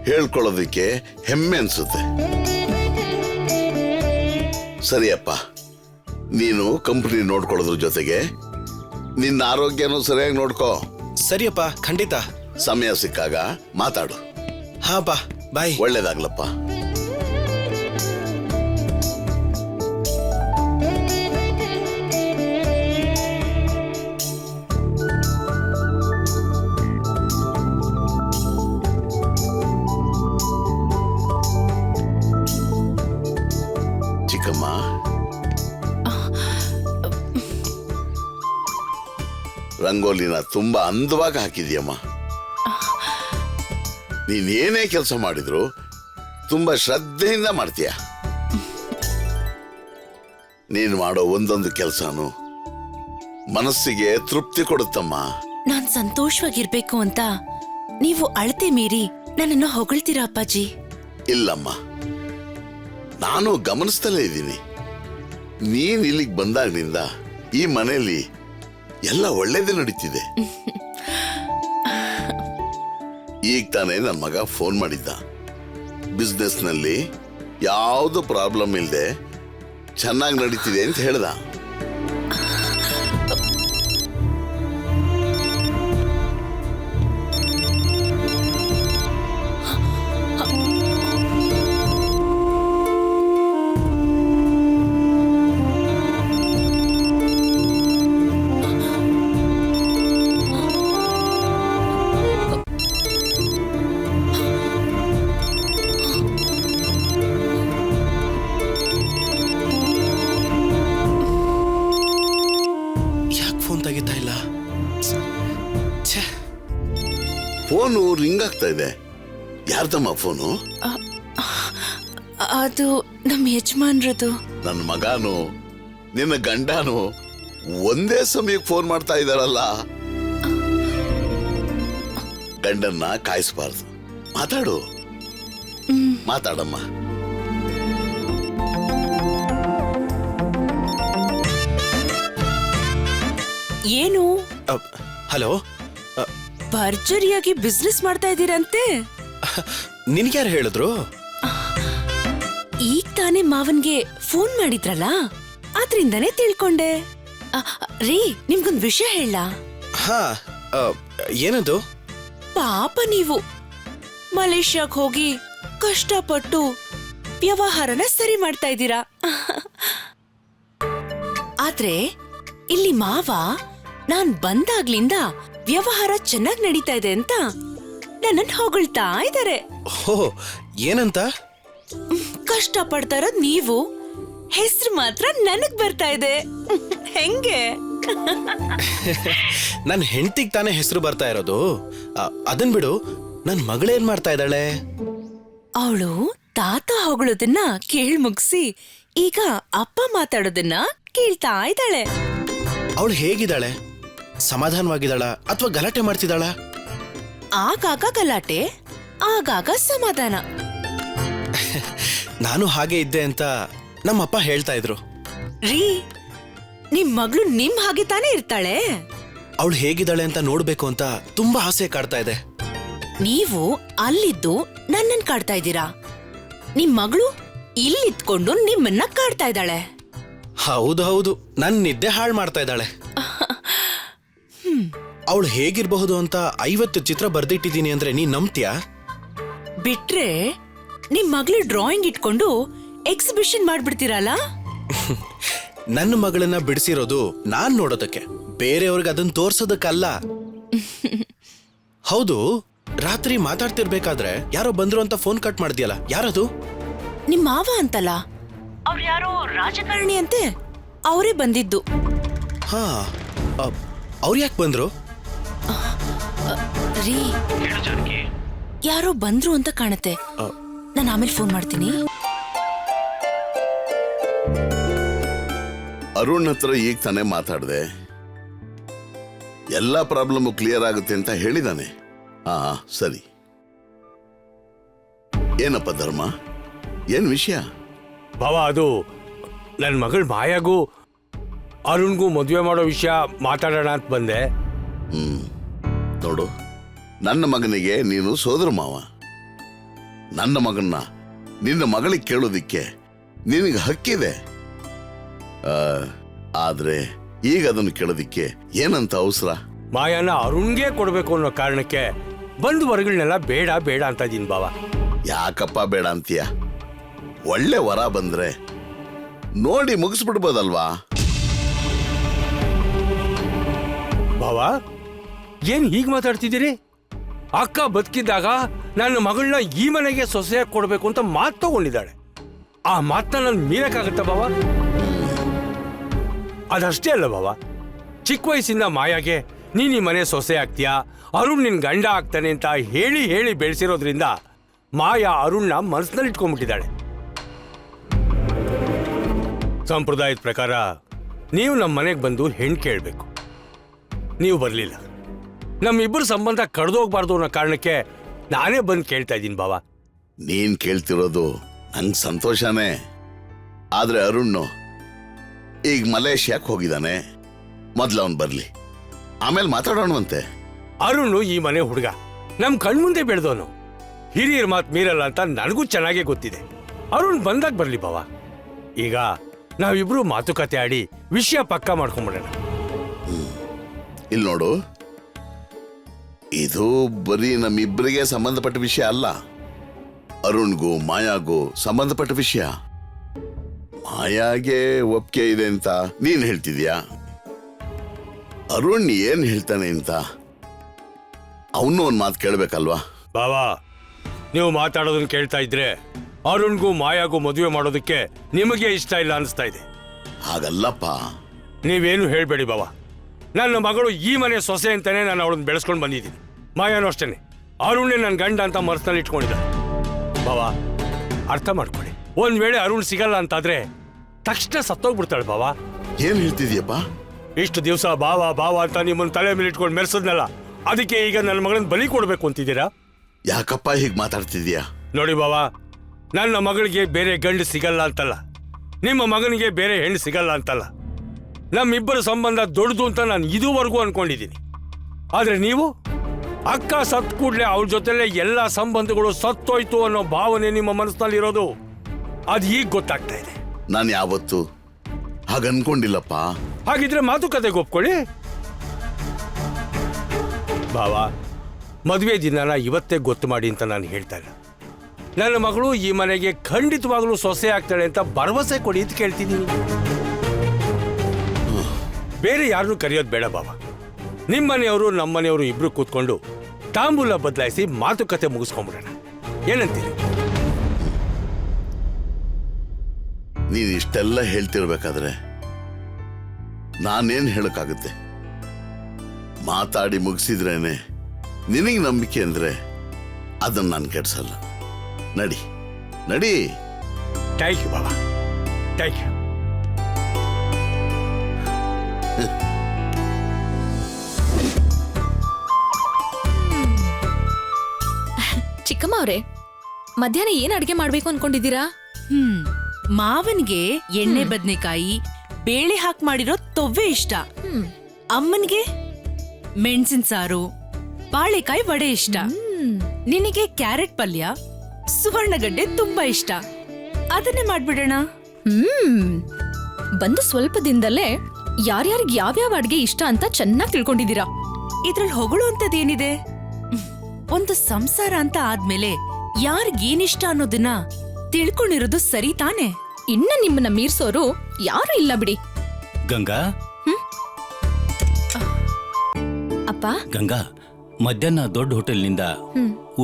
ಹೇಳ್ಕೊಳ್ಳೋದಕ್ಕೆ ಹೆಮ್ಮೆ ಅನ್ಸುತ್ತೆ. ಸರಿಯಪ್ಪ, ನೀನು ಕಂಪನಿ ನೋಡ್ಕೊಳ್ಳೋದ್ರ ಜೊತೆಗೆ ನಿನ್ನ ಆರೋಗ್ಯನೂ ಸರಿಯಾಗಿ ನೋಡ್ಕೋ. ಸರಿಯಪ್ಪ, ಖಂಡಿತ. ಸಮಯ ಸಿಕ್ಕಾಗ ಮಾತಾಡು. ಹಾಪ, ಬಾಯ್. ಒಳ್ಳೇದಾಗ್ಲಪ್ಪ. ಚಿಕ್ಕಮ್ಮ, ರಂಗೋಲಿನ ತುಂಬಾ ಅಂದವಾಗಿ ಹಾಕಿದ್ಯಮ್ಮ. ನೀನೇನೇ ಕೆಲಸ ಮಾಡಿದ್ರು ತುಂಬಾ ಶ್ರದ್ಧೆಯಿಂದ ಮಾಡ್ತೀಯ. ನೀನು ಮಾಡೋ ಒಂದೊಂದು ಕೆಲಸನೂ ಮನಸ್ಸಿಗೆ ತೃಪ್ತಿ ಕೊಡುತ್ತಮ್ಮ. ನಾನ್ ಸಂತೋಷವಾಗಿರ್ಬೇಕು ಅಂತ ನೀವು ಅಳತೆ ಮೀರಿ ನನ್ನನ್ನು ಹೊಗಳ್ತೀರಾ ಅಪ್ಪಾಜಿ? ಇಲ್ಲಮ್ಮ, ನಾನು ಗಮನಿಸ್ತಲೇ ಇದ್ದೀನಿ. ನೀನ್ ಇಲ್ಲಿಗೆ ಬಂದಾಗಿನಿಂದ ಈ ಮನೆಯಲ್ಲಿ ಎಲ್ಲ ಒಳ್ಳೇದೇ ನಡೀತಿದೆ. ಈಗ ತಾನೇ ನನ್ನ ಮಗ ಫೋನ್ ಮಾಡಿದ್ದ. ಬಿಸ್ನೆಸ್ನಲ್ಲಿ ಯಾವುದು ಪ್ರಾಬ್ಲಮ್ ಇಲ್ಲದೆ ಚೆನ್ನಾಗಿ ನಡೀತಿದೆ ಅಂತ ಹೇಳ್ದ. ಫೋನು ರಿಂಗ್ ಆಗ್ತಾ ಇದೆ. ಯಾರ್ದಮ್ಮ ಫೋನು? ಅದು ನಮ್ಮ ಯಜಮಾನ್ರದು. ನನ್ನ ಮಗನು ನಿನ್ನ ಗಂಡನು ಒಂದೇ ಸಮಯಕ್ಕೆ ಫೋನ್ ಮಾಡ್ತಾ ಇದ್ದಾರಲ್ಲ. ಗಂಡನ್ನ ಕಾಯಿಸಬಾರ್ದು. ಮಾತಾಡು, ಮಾತಾಡಮ್ಮ. ಏನು ಹಲೋ, ಭರ್ಜರಿಯಾಗಿ ಬಿಸ್ನೆಸ್ ಮಾಡ್ತಾ ಇದ್ದೀರಂತೆ? ನಿನ್ಗ್ಯಾರು ಹೇಳಿದ್ರು? ಈಗ ತಾನೇ ಮಾವನ್ಗೆ ಫೋನ್ ಮಾಡಿದ್ರಲ್ಲ, ಆದ್ರಿಂದಾನೇ ತಿಳ್ಕೊಂಡೆ. ರೀ, ನಿಮ್ಗೊಂದ್ ವಿಷಯ ಹೇಳ. ಹಾ, ಏನದು? ಪಾಪ ನೀವು ಮಲೇಷ್ಯಾಕ್ ಹೋಗಿ ಕಷ್ಟಪಟ್ಟು ವ್ಯವಹಾರನ ಸರಿ ಮಾಡ್ತಾ ಇದ್ದೀರಾ. ಆದ್ರೆ ಇಲ್ಲಿ ಮಾವ ನಾನ್ ಬಂದಾಗ್ಲಿಂದ ವ್ಯವಹಾರ ಚೆನ್ನಾಗ್ ನಡೀತಾ ಇದೆ ಅಂತ ನನ್ನನ್ ಹೊಗಳ್ತಾ ಇದ್ದಾರೆ. ಹೋ, ಏನಂತ? ಕಷ್ಟ ಪಡ್ತಾ ಇರೋದ್ ನೀವು, ಹೆಸರು ಮಾತ್ರ ನನಗ್ ಬರ್ತಾ ಇದೆ. ಹೆಂಗೆ? ನನ್ನ ಹೆಂಡತಿಗೆ ತಾನೇ ಹೆಸರು ಬರ್ತಾ ಇರೋದು. ಅದನ್ ಬಿಡು, ನನ್ ಮಗಳೇನ್ ಮಾಡ್ತಾ ಇದ್ದಾಳೆ? ಅವಳು ತಾತ ಹೊಗಳೋದನ್ನ ಕೇಳ್ ಮುಗ್ಸಿ ಈಗ ಅಪ್ಪ ಮಾತಾಡೋದನ್ನ ಕೇಳ್ತಾ ಇದ್ದಾಳೆ. ಅವಳು ಹೇಗಿದ್ದಾಳೆ? ಸಮಾಧಾನವಾಗಿದ್ದಾಳ ಅಥವಾ ಗಲಾಟೆ ಮಾಡ್ತಿದ್ದಾಳ? ಆಗಾಗ ಗಲಾಟೆ, ಆಗಾಗ ಸಮಾಧಾನ. ನಾನು ಹಾಗೆ ಇದ್ದೆ ಅಂತ ನಮ್ಮಪ್ಪ ಹೇಳ್ತಾ ಇದ್ರು. ರೀ, ನಿಮ್ ಮಗಳು ನಿಮ್ ಹಾಗೆ ತಾನೇ ಇರ್ತಾಳೆ. ಅವಳು ಹೇಗಿದ್ದಾಳೆ ಅಂತ ನೋಡ್ಬೇಕು ಅಂತ ತುಂಬಾ ಆಸೆ ಕಾಡ್ತಾ ಇದೆ. ನೀವು ಅಲ್ಲಿದ್ದು ನನ್ನನ್ ಕಾಡ್ತಾ ಇದ್ದೀರಾ, ನಿಮ್ ಮಗಳು ಇಲ್ಲಿದ್ಕೊಂಡು ನಿಮ್ಮನ್ನ ಕಾಡ್ತಾ ಇದ್ದಾಳೆ. ಹೌದು ಹೌದು, ನನ್ ನಿದ್ದೆ ಹಾಳು ಮಾಡ್ತಾ ಇದ್ದಾಳೆ. ಅವಳು ಹೇಗಿರ್ಬಹುದು ಅಂತ 50 ಚಿತ್ರ ಬರ್ದಿಟ್ಟಿದ್ದೀನಿ ಅಂದ್ರೆ ನೀನ್ ನಂಬ್ತೀಯಾ? ಬಿಟ್ರೆ ನಿಮ್ ಮಗಳು ಡ್ರಾಯಿಂಗ್ ಇಟ್ಕೊಂಡು ಎಕ್ಸಿಬಿಷನ್ ಮಾಡ್ಬಿಡ್ತೀರಲ್ಲ. ನನ್ನ ಮಗಳನ್ನ ಬಿಡಿಸಿರೋದು ನಾನ್ ನೋಡೋದಕ್ಕೆ, ಬೇರೆಯವ್ರಿಗೆ ಅದನ್ನ ತೋರ್ಸೋದಕ್ಕಲ್ಲ. ಹೌದು, ರಾತ್ರಿ ಮಾತಾಡ್ತಿರ್ಬೇಕಾದ್ರೆ ಯಾರೋ ಬಂದ್ರು ಅಂತ ಫೋನ್ ಕಟ್ ಮಾಡ್ದಿಯಲ್ಲ, ಯಾರದು? ನಿಮ್ ಮಾವ ಅಂತಲ್ಲ, ಅವ್ರು ಯಾರೋ ರಾಜಕಾರಣಿ ಅಂತೆ, ಅವರೇ ಬಂದಿದ್ದು. ಹಾ, ಅವ್ರು ಯಾಕೆ ಬಂದ್ರು? ರೀ, ಹೇಳು ಜಾನಕಿ. ಯಾರೋ ಬಂದ್ರು ಅಂತ ಕಾಣುತ್ತೆ. ನಾನು ಆಮೇಲೆ ಫೋನ್ ಮಾಡ್ತೀನಿ. ಅರುಣ್ ಹತ್ರ ಈಗ ತಾನೇ ಮಾತಾಡ್ದೆ. ಎಲ್ಲ ಪ್ರಾಬ್ಲಮ್ ಕ್ಲಿಯರ್ ಆಗುತ್ತೆ ಅಂತ ಹೇಳಿದಾನೆ. ಹಾ, ಸರಿ. ಏನಪ್ಪ ಧರ್ಮ, ಏನ್ ವಿಷಯ? ಬಾವ, ಅದು ನನ್ನ ಮಗಳು ಮಾಯಾಗೂ ಅರುಣ್ಗೂ ಮದುವೆ ಮಾಡೋ ವಿಷಯ ಮಾತಾಡೋಣ ಅಂತ ಬಂದೆ. ನೋಡು, ನನ್ನ ಮಗನಿಗೆ ನೀನು ಸೋದರ ಮಾವ. ನನ್ನ ಮಗನ್ನ ನಿನ್ನ ಮಗಳಿಗೆ ಕೇಳೋದಿಕ್ಕೆ ನಿನಗೆ ಹಕ್ಕಿದೆ. ಆದ್ರೆ ಈಗ ಅದನ್ನು ಕೇಳೋದಿಕ್ಕೆ ಏನಂತ ಅವಸರ? ಮಾಯಾನ ಅರುಣ್ಗೆ ಕೊಡ್ಬೇಕು ಅನ್ನೋ ಕಾರಣಕ್ಕೆ ಬಂದು ವರಗಳನ್ನೆಲ್ಲ ಬೇಡ ಬೇಡ ಅಂತ ಇದೀನಿ ಬಾವ. ಯಾಕಪ್ಪ ಬೇಡ ಅಂತೀಯ? ಒಳ್ಳೆ ವರ ಬಂದ್ರೆ ನೋಡಿ ಮುಗಿಸ್ಬಿಡ್ಬೋದಲ್ವಾ? ಬಾವ, ಏನ್ ಹೀಗ್ ಮಾತಾಡ್ತಿದ್ದೀರಿ? ಅಕ್ಕ ಬದುಕಿದ್ದಾಗ ನನ್ನ ಮಗಳನ್ನ ಈ ಮನೆಗೆ ಸೊಸೆಯಾಗಿ ಕೊಡ್ಬೇಕು ಅಂತ ಮಾತು ತಗೊಂಡಿದ್ದಾಳೆ. ಆ ಮಾತನ್ನ ನಾನು ಮೀರಕ್ಕಾಗತ್ತ ಬಾವ? ಅದಷ್ಟೇ ಅಲ್ಲ ಬಾವ, ಚಿಕ್ಕ ವಯಸ್ಸಿಂದ ಮಾಯಾಗೆ ನೀನ್ ಈ ಮನೆ ಸೊಸೆ ಆಗ್ತೀಯಾ, ಅರುಣ್ ನಿನ್ ಗಂಡ ಆಗ್ತಾನೆ ಅಂತ ಹೇಳಿ ಹೇಳಿ ಬೆಳೆಸಿರೋದ್ರಿಂದ ಮಾಯಾ ಅರುಣ್ನ ಮನಸ್ಸಿನಲ್ಲಿ ಇಟ್ಕೊಂಡ್ಬಿಟ್ಟಿದ್ದಾಳೆ. ಸಂಪ್ರದಾಯದ ಪ್ರಕಾರ ನೀವು ನಮ್ಮ ಮನೆಗೆ ಬಂದು ಹೆಣ್ಣು ಕೇಳಬೇಕು. ನೀವು ಬರಲಿಲ್ಲ. ನಮ್ಮಿಬ್ಬರು ಸಂಬಂಧ ಕಡ್ದೋಗ್ಬಾರ್ದು ಅನ್ನೋ ಕಾರಣಕ್ಕೆ ನಾನೇ ಬಂದು ಕೇಳ್ತಾ ಇದ್ದೀನಿ ಬಾವ. ನೀನ್ ಕೇಳ್ತಿರೋದು ನಂಗೆ ಸಂತೋಷನೇ. ಆದ್ರೆ ಅರುಣ್ ಈಗ ಮಲೇಷ್ಯಾಕ್ ಹೋಗಿದ್ದಾನೆ. ಮೊದ್ಲು ಅವನ್ ಬರ್ಲಿ, ಆಮೇಲೆ ಮಾತಾಡೋಣವಂತೆ. ಅರುಣ್ ಈ ಮನೆ ಹುಡುಗ, ನಮ್ ಕಣ್ಮುಂದೆ ಬೆಳೆದವನು. ಹಿರಿಯರ ಮಾತು ಮೀರಲ್ಲ ಅಂತ ನನಗೂ ಚೆನ್ನಾಗೇ ಗೊತ್ತಿದೆ. ಅರುಣ್ ಬಂದಾಗ ಬರ್ಲಿ ಬಾವ. ಈಗ ನಾವಿಬ್ರು ಮಾತುಕತೆ ಆಡಿ ವಿಷಯ ಪಕ್ಕ ಮಾಡ್ಕೊಂಡ್ಬಿಡೋಣ. ಇಲ್ಲಿ ನೋಡು, ಇದು ಬರೀ ನಮ್ಮಿಬ್ಬರಿಗೆ ಸಂಬಂಧಪಟ್ಟ ವಿಷಯ ಅಲ್ಲ, ಅರುಣ್ಗೂ ಮಾಯಾಗೂ ಸಂಬಂಧಪಟ್ಟ ವಿಷಯ. ಮಾಯಾಗೆ ಒಪ್ಪಿಗೆ ಇದೆ ಅಂತ ನೀನ್ ಹೇಳ್ತಿದ್ಯಾ? ಅರುಣ್ ಏನ್ ಹೇಳ್ತಾನೆ ಅಂತ ಅವನು ಒಂದ್ ಮಾತು ಕೇಳ್ಬೇಕಲ್ವಾ? ಬಾವಾ, ನೀವು ಮಾತಾಡೋದನ್ನ ಕೇಳ್ತಾ ಇದ್ರೆ ಅರುಣ್ಗೂ ಮಾಯಾಗೂ ಮದುವೆ ಮಾಡೋದಕ್ಕೆ ನಿಮಗೆ ಇಷ್ಟ ಇಲ್ಲ ಅನಿಸ್ತಾ ಇದೆ. ಹಾಗಲ್ಲಪ್ಪ. ನೀವೇನು ಹೇಳ್ಬೇಡಿ ಬಾವ. ನನ್ನ ಮಗಳು ಈ ಮನೆ ಸೊಸೆ ಅಂತಾನೆ ನಾನು ಅವಳನ್ನ ಬೆಳೆಸ್ಕೊಂಡು ಬಂದಿದ್ದೀನಿ. ಮಾಯಾನು ಅಷ್ಟೇನೆ. ಅರುಣೇ ನನ್ನ ಗಂಡ ಅಂತ ಮನಸ್ಸಿನಲ್ಲಿ ಇಟ್ಕೊಂಡಿದ್ದ. ಬಾವಾ, ಅರ್ಥ ಮಾಡ್ಕೊಳ್ಳಿ. ಒಂದ್ ವೇಳೆ ಅರುಣ್ ಸಿಗಲ್ಲ ಅಂತಾದ್ರೆ ತಕ್ಷಣ ಸತ್ತೋಗ್ಬಿಡ್ತಾಳೆ ಬಾವಾ. ಏನ್ ಹೇಳ್ತಿದ್ಯಪ್ಪ? ಇಷ್ಟು ದಿವಸ ಬಾವಾ ಬಾವಾ ಅಂತ ನಿಮ್ಮನ್ನ ತಲೆ ಮೇಲೆ ಇಟ್ಕೊಂಡು ಮೆರೆಸದ್ನಲ್ಲ, ಅದಕ್ಕೆ ಈಗ ನನ್ನ ಮಗಳನ್ನ ಬಲಿ ಕೊಡ್ಬೇಕು ಅಂತಿದ್ದೀರಾ? ಯಾಕಪ್ಪ ಹೀಗೆ ಮಾತಾಡ್ತಿದ್ಯಾ? ನೋಡಿ ಬಾವಾ, ನನ್ನ ಮಗಳಿಗೆ ಬೇರೆ ಗಂಡು ಸಿಗಲ್ಲ ಅಂತಲ್ಲ, ನಿಮ್ಮ ಮಗನಿಗೆ ಬೇರೆ ಹೆಣ್ಣು ಸಿಗಲ್ಲ ಅಂತಲ್ಲ. ನಮ್ಮಿಬ್ಬರ ಸಂಬಂಧ ದೊಡ್ಡದು ಅಂತ ನಾನು ಇದುವರೆಗೂ ಅನ್ಕೊಂಡಿದ್ದೀನಿ. ಆದ್ರೆ ನೀವು ಅಕ್ಕ ಸತ್ ಕೂಡ್ಲೆ ಅವ್ರ ಜೊತೆಲೆ ಎಲ್ಲ ಸಂಬಂಧಗಳು ಸತ್ತೋಯ್ತು ಅನ್ನೋ ಭಾವನೆ ನಿಮ್ಮ ಮನಸ್ಸಿನಲ್ಲಿ ಇರೋದು ಅದು ಈಗ ಗೊತ್ತಾಗ್ತಾ ಇದೆ. ನಾನು ಯಾವತ್ತು ಹಾಗ ಅನ್ಕೊಂಡಿಲ್ಲಪ್ಪ. ಹಾಗಿದ್ರೆ ಮಾತುಕತೆಗೆ ಒಪ್ಕೊಳ್ಳಿ ಬಾವಾ. ಮದುವೆ ದಿನನ ಇವತ್ತೇ ಗೊತ್ತು ಮಾಡಿ ಅಂತ ನಾನು ಹೇಳ್ತಾ ಇಲ್ಲ. ನನ್ನ ಮಗಳು ಈ ಮನೆಗೆ ಖಂಡಿತವಾಗ್ಲೂ ಸೊಸೆ ಆಗ್ತಾಳೆ ಅಂತ ಭರವಸೆ ಕೊಡಿ ಅಂತ ಕೇಳ್ತಿದ್ದೀನಿ. ಬೇರೆ ಯಾರನ್ನೂ ಕರೆಯೋದು ಬೇಡ ಬಾಬಾ. ನಿಮ್ಮನೆಯವರು ನಮ್ಮನೆಯವರು ಇಬ್ರು ಕೂತ್ಕೊಂಡು ತಾಂಬೂಲ ಬದಲಾಯಿಸಿ ಮಾತುಕತೆ ಮುಗಿಸ್ಕೊಂಡ್ಬಿಡೋಣ. ಏನಂತೀರಿ? ನೀನ್ ಇಷ್ಟೆಲ್ಲ ಹೇಳ್ತಿರ್ಬೇಕಾದ್ರೆ ನಾನೇನ್ ಹೇಳಕ್ಕಾಗುತ್ತೆ? ಮಾತಾಡಿ ಮುಗಿಸಿದ್ರೇನೆ ನಿನಗೆ ನಂಬಿಕೆ ಅಂದ್ರೆ ಅದನ್ನ ನಾನು ಕೆಡ್ಸಲ್ಲ. ನಡಿ ನಡಿ. ಥ್ಯಾಂಕ್ ಯು ಬಾಬಾ, ಥ್ಯಾಂಕ್ ಯು. ಚಿಕ್ಕಮ್ಮ ಅವ್ರೆ, ಮಧ್ಯಾಹ್ನ ಏನ್ ಅಡ್ಗೆ ಮಾಡ್ಬೇಕು ಅನ್ಕೊಂಡಿದ್ದೀರಾ? ಮಾವನ್ಗೆ ಎಣ್ಣೆ ಬದ್ನೆಕಾಯಿ ಬೇಳೆ ಹಾಕಿ ಮಾಡಿರೋ ತೊವ್ವೆ ಇಷ್ಟ. ಅಮ್ಮನ್ಗೆ ಮೆಣಸಿನ ಸಾರು ಬಾಳೆಕಾಯಿ ವಡೆ ಇಷ್ಟ. ನಿನಗೆ ಕ್ಯಾರೆಟ್ ಪಲ್ಯ ಸುವರ್ಣಗಡ್ಡೆ ತುಂಬಾ ಇಷ್ಟ. ಅದನ್ನೇ ಮಾಡ್ಬಿಡೋಣ. ಬಂದು ಸ್ವಲ್ಪ ದಿನದಲ್ಲೇ ಯಾರ್ಯಾರಿಗೆ ಯಾವ್ಯಾವ ಅಡ್ಗೆ ಇಷ್ಟ ಅಂತ ಚೆನ್ನಾಗಿ ತಿಳ್ಕೊಂಡಿದ್ದೀರಾ. ಇದ್ರಲ್ಲಿ ಹೊಗಳು ಅಂತದೇನಿದೆ? ಒಂದು ಸಂಸಾರ ಅಂತ ಆದ್ಮೇಲೆ ಯಾರಿಗೇನಿಷ್ಟ ಅನ್ನೋದನ್ನ ತಿಳ್ಕೊಂಡಿರೋದು ಸರಿ ತಾನೆ. ಇನ್ನ ನಿಮ್ಮನ್ನ ಮೀರ್ಸೋರು ಯಾರು ಇಲ್ಲ ಬಿಡಿ. ಗಂಗಾ, ಅಪ್ಪ. ಗಂಗಾ, ಮಧ್ಯಾಹ್ನ ದೊಡ್ಡ ಹೋಟೆಲ್ನಿಂದ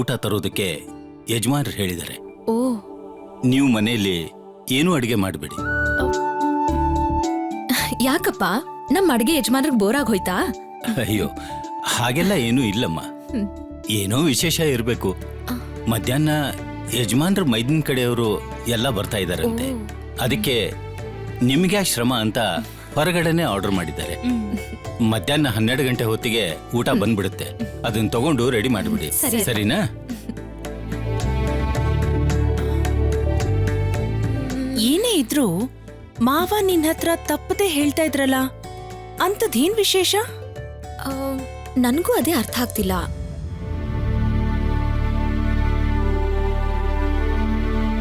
ಊಟ ತರೋದಕ್ಕೆ ಯಜಮಾನರು ಹೇಳಿದ್ದಾರೆ. ಓ, ನೀವು ಮನೆಯಲ್ಲಿ ಏನೂ ಅಡಿಗೆ ಮಾಡಬೇಡಿ. ಯಾಕಪ್ಪ, ನಮ್ಮ ಅಡ್ಗೆ ಯಜಮಾನ್ರಿಗೆ ಬೋರ್ ಆಗೋಯ್ತಾ? ಅಯ್ಯೋ, ಹಾಗೆಲ್ಲ ಏನೂ ಇಲ್ಲಮ್ಮ. ಏನೋ ವಿಶೇಷ ಇರಬೇಕು. ಮಧ್ಯಾಹ್ನ ಯಜಮಾನ್ರ ಮೈದಿನ ಕಡೆಯವರು ಎಲ್ಲ ಬರ್ತಾ ಇದ್ದಾರಂತೆ. ಅದಕ್ಕೆ ನಿಮ್ಗೆ ಶ್ರಮ ಅಂತ ಹೊರಗಡೆನೆ ಆರ್ಡರ್ ಮಾಡಿದ್ದಾರೆ. ಮಧ್ಯಾಹ್ನ 12 ಗಂಟೆ ಹೊತ್ತಿಗೆ ಊಟ ಬಂದ್ಬಿಡುತ್ತೆ. ಅದನ್ನ ತಗೊಂಡು ರೆಡಿ ಮಾಡಿಬಿಡಿ, ಸರಿನಾ? ಏನೇ ಇದ್ರು ಮಾವ ನಿನ್ ಹತ್ರ ತಪ್ಪದೆ ಹೇಳ್ತಾ ಇದ್ರಲ್ಲ, ಅಂತದೇನ್ ವಿಶೇಷ? ನನ್ಗೂ ಅದೇ ಅರ್ಥ ಆಗ್ತಿಲ್ಲ.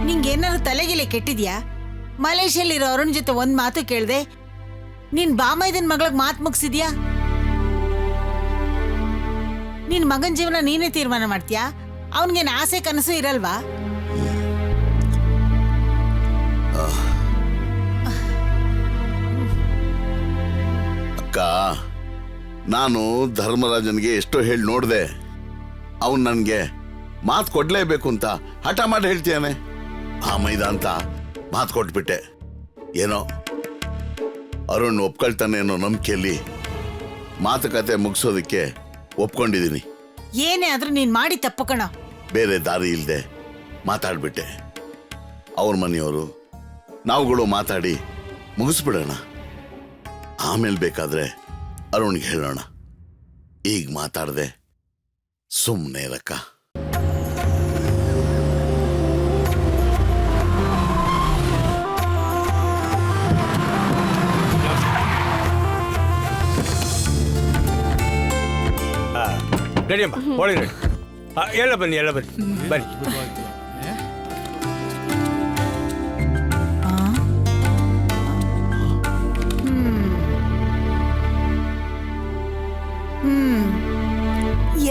ನಿಂಗೇನಾದ್ರು ತಲೆಗಿಲೆ ಕೆಟ್ಟಿದ್ಯಾ? ಮಲೇಷ್ಯಲ್ಲಿರೋ ಅರುಣ್ ಜೊತೆ ಒಂದ್ ಮಾತು ಕೇಳ್ದೆ ನಿನ್ ಬಾಮೈದನ್ ಮಗಳಿಗೆ ಮಾತು ಮುಗಿಸಿದ್ಯಾ? ನಿನ್ ಮಗನ್ ಜೀವನ ನೀನೇ ತೀರ್ಮಾನ ಮಾಡ್ತೀಯಾ? ಅವನ್ಗೇನ್ ಆಸೆ ಕನಸು ಇರಲ್ವಾ? ಅಕ್ಕ, ನಾನು ಧರ್ಮರಾಜನ್ಗೆ ಎಷ್ಟೋ ಹೇಳಿ ನೋಡ್ದೆ. ಅವನ್ ನನ್ಗೆ ಮಾತು ಕೊಡ್ಲೇಬೇಕು ಅಂತ ಹಠ ಮಾಡಿ ಹೇಳ್ತೀಯಾನೆ. ಆ ಮೈದ ಅಂತ ಮಾತು ಕೊಟ್ಬಿಟ್ಟೆ. ಏನೋ ಅರುಣ್ ಒಪ್ಕೊಳ್ತಾನೆ ಅನ್ನೋ ನಂಬಿಕೆಯಲ್ಲಿ ಮಾತುಕತೆ ಮುಗಿಸೋದಕ್ಕೆ ಒಪ್ಕೊಂಡಿದ್ದೀನಿ. ಏನೇ ಆದ್ರೂ ನೀನ್ ಮಾಡಿ ತಪ್ಪು ಕಣ. ಬೇರೆ ದಾರಿ ಇಲ್ಲದೆ ಮಾತಾಡ್ಬಿಟ್ಟೆ. ಅವ್ರ ಮನೆಯವರು ನಾವುಗಳು ಮಾತಾಡಿ ಮುಗಿಸ್ಬಿಡೋಣ. ಆಮೇಲೆ ಬೇಕಾದ್ರೆ ಅರುಣ್ಗೆ ಹೇಳೋಣ. ಈಗ ಮಾತಾಡ್ದೆ ಸುಮ್ಮನೆ ಇರಕ್ಕ. ನಡಿಯಮ್ಮ, ಒಳಗೆ ನಡಿ. ಎಲ್ಲ ಬನ್ನಿ, ಎಲ್ಲ ಬನ್ನಿ, ಬನ್ನಿ.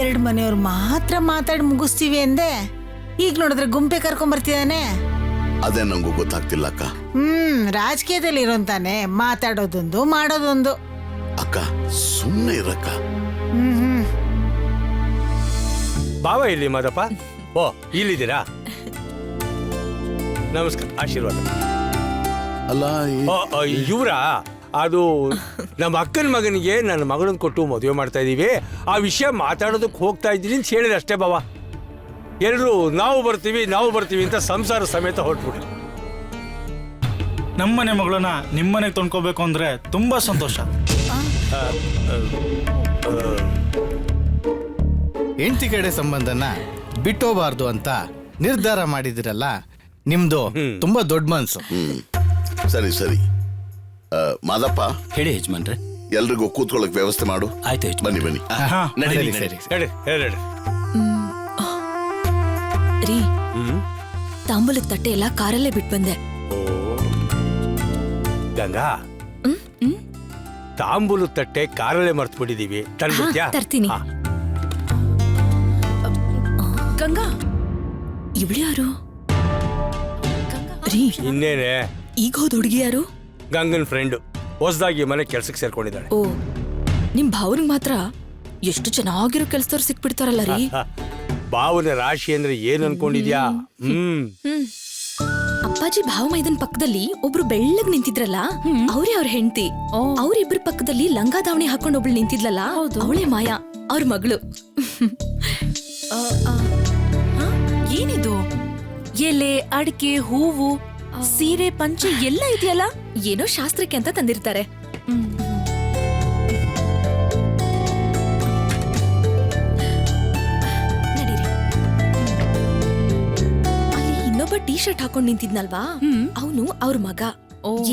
ಎರಡ್ ಮನೆಯವ್ರು ಮಾತ್ರ ಮಾತಾಡಿ ಮುಗಿಸ್ತೀವಿ ಅಂದೆ. ಈಗ ನೋಡಿದ್ರೆ ಗುಂಪೆ ಕರ್ಕೊಂಡ್ ಬರ್ತಿದಾನೆ. ಅದೇ ನಂಗೂ ಗೊತ್ತಾಗ್ತಿಲ್ಲ ಅಕ್ಕ. ರಾಜಕೀಯದಲ್ಲಿ ಇರೋಂತಾನೆ ಮಾತಾಡೋದೊಂದು ಮಾಡೋದೊಂದು. ಅಕ್ಕ ಸುಮ್ಮನೆ ಇರಕ್ಕ. ಬಾವ ಇಲ್ಲಿ ಮಾದಪ್ಪ. ಓ, ಇಲ್ಲಿದ್ದೀರಾ? ನಮಸ್ಕಾರ, ಆಶೀರ್ವಾದ. ಅಲ್ಲ, ಇವ್ರ ಅದು ನಮ್ಮ ಅಕ್ಕನ ಮಗನಿಗೆ ನನ್ನ ಮಗಳನ್ನ ಕೊಟ್ಟು ಮದುವೆ ಮಾಡ್ತಾ ಇದೀವಿ. ಆ ವಿಷಯ ಮಾತಾಡೋದಕ್ಕೆ ಹೋಗ್ತಾ ಇದ್ದೀನಿ ಅಂತ ಹೇಳಿದ್ರೆ ಅಷ್ಟೇ ಬಾವ. ಎಲ್ಲರೂ ನಾವು ಬರ್ತೀವಿ ಅಂತ ಸಂಸಾರ ಸಮೇತ ಹೊರಟ್ಬಿಟ್ರು. ನಮ್ಮನೆ ಮಗಳನ್ನ ನಿಮ್ಮನೆಗೆ ತೊಳ್ಕೋಬೇಕು ಅಂದ್ರೆ ತುಂಬಾ ಸಂತೋಷ. ಹೆಂಡತಿ ಕಡೆ ಸಂಬಂಧನ ಬಿಟ್ಟೋಬಾರ್ದು ಅಂತ ನಿರ್ಧಾರ ಮಾಡಿದಿರಲ್ಲ, ನಿಮ್ದು ತುಂಬಾ ದೊಡ್ಡ ಮನ್ಸು. ಸರಿ ಸರಿ. ಮಾದಪ್ಪ, ಹೇಳಿ ಯಜಮಾನ್ರೆ. ಎಲ್ರಿಗೂ ಕೂತ್ಕೊಳ್ಳೋಕೆ ವ್ಯವಸ್ಥೆ ಮಾಡು. ಆಯ್ತು ಯಜಮಾನ್. ಬನ್ನಿ ಸರಿ ಸರಿ. ಹೇಳಿ ಹೇಳಿ. ರೀ, ತಾಂಬೂಲದ ತಟ್ಟೆ ಎಲ್ಲ ಕಾರಲ್ಲೇ ಬಿಟ್ಟು ಬಂದೆ. ಗಂಗಾ, ತಾಂಬೂಲು ತಟ್ಟೆ ಕಾರಲ್ಲೇ ಮರ್ತು ಬಿಟ್ಟಿದೀವಿ, ತಂದ್ಬಿಡ್ತ್ಯಾ? ತರ್ತೀನಿ. ಗಂಗಾ, ಇವಳು ಯಾರು? ರೀ, ಇನ್ನೇನೆ, ಈಗ ಹೋದ ಹುಡುಗಿ ಯಾರು? ಗಂಗನ್ ಫ್ರೆಂಡ್, ಹೊಸದಾಗಿ ಮನೆ ಕೆಲ್ಸಕ್ಕೆ ಸೇರ್ಕೊಂಡಿದ್ದಾಳೆ. ಓ, ನಿಮ್ ಭಾವನಿಗೆ ಮಾತ್ರ ಎಷ್ಟು ಚೆನ್ನಾಗಿರೋ ಕೆಲ್ಸದವ್ರು ಸಿಕ್ಬಿಡ್ತಾರಲ್ಲ ರೀ. ಭಾವನ ರಾಶಿ ಅಂದ್ರೆ ಏನ್ ಅನ್ಕೊಂಡಿದ್ಯಾ? ಅಪ್ಪಾಜಿ ಭಾವ ಮೈದನ್ ಪಕ್ಕದಲ್ಲಿ ಒಬ್ರು ಬೆಳ್ಳಗ್ ನಿಂತಿದ್ರಲ್ಲ, ಅವ್ರೇ ಅವ್ರ ಹೆಂಡತಿ. ಅವ್ರಿಬ್ರ ಪಕ್ಕದಲ್ಲಿ ಲಂಗ ದಾವಣಿ ಹಾಕೊಂಡ್ ಒಬ್ಳು ನಿಂತಿದ್ಲಲ್ಲ, ಅವಳೇ ಮಾಯಾ, ಅವ್ರ ಮಗಳು. ಏನಿದು? ಎಲೆ, ಅಡಿಕೆ, ಹೂವು, ಸೀರೆ, ಪಂಚೆ ಎಲ್ಲ ಇದೆಯಲ್ಲ? ಏನೋ ಶಾಸ್ತ್ರಕ್ಕೆ ಅಂತ ತಂದಿರ್ತಾರೆ. ನಡೀರಿ. ಅಲ್ಲಿ ಇನ್ನೊಬ್ಬ ಟೀ ಶರ್ಟ್ ಹಾಕೊಂಡ್ ನಿಂತಿದ್ನಲ್ವಾ, ಅವನು ಅವ್ರ ಮಗ.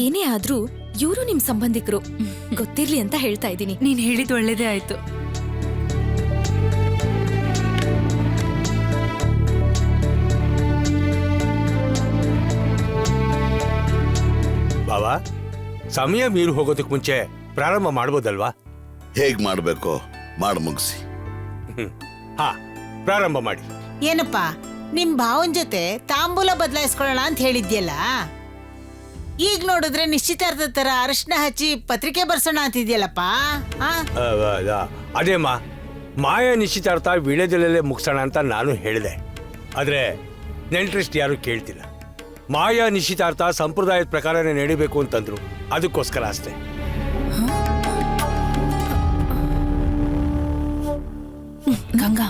ಏನೇ ಆದ್ರೂ ಇವರು ನಿಮ್ ಸಂಬಂಧಿಕರು, ಗೊತ್ತಿರ್ಲಿ ಅಂತ ಹೇಳ್ತಾ ಇದ್ದೀನಿ. ನೀನ್ ಹೇಳಿದ್ ಒಳ್ಳೇದೇ ಆಯ್ತು. ಬಾವಾ, ಸಮಯ ಮೀರಿ ಹೋಗೋದಕ್ಕೆ ಮುಂಚೆ ಪ್ರಾರಂಭ ಮಾಡ್ಬೋದಲ್ವಾ? ಹೇಗ್ ಮಾಡ್ಬೇಕೋ ಮಾಡು ಮುಗಿಸಿ. ಹಾ, ಪ್ರಾರಂಭ ಮಾಡಿ. ಏನಪ್ಪ, ನಿಮ್ ಭಾವನ್ ಜೊತೆ ತಾಂಬೂಲ ಬದಲಾಯಿಸ್ಕೊಳ್ಳೋಣ ಅಂತ ಹೇಳಿದ್ಯಲ್ಲ, ಈಗ ನೋಡಿದ್ರೆ ನಿಶ್ಚಿತಾರ್ಥದ ತರ ಅರಿಶಿನ ಹಚ್ಚಿ ಪತ್ರಿಕೆ ಬರ್ಸೋಣ ಅಂತಿದ್ಯಲ್ಲಪ್ಪ. ಅದೇಮ್ಮ, ಮಾಯ ನಿಶ್ಚಿತಾರ್ಥ ವಿಳೆದಲ್ಲೇ ಮುಗಿಸೋಣ ಅಂತ ನಾನು ಹೇಳಿದೆ. ಆದ್ರೆ ನೆಂಟ್ರೆಸ್ಟ್ ಯಾರು ಕೇಳ್ತಿಲ್ಲ. ಮಾಯಾ ನಿಶ್ಚಿತಾರ್ಥ ಸಂಪ್ರದಾಯದ ಪ್ರಕಾರನೇ ನಡಿಬೇಕು ಅಂತಂದ್ರು, ಅದಕ್ಕೋಸ್ಕರ ಅಷ್ಟೇ. ಗಂಗಾ,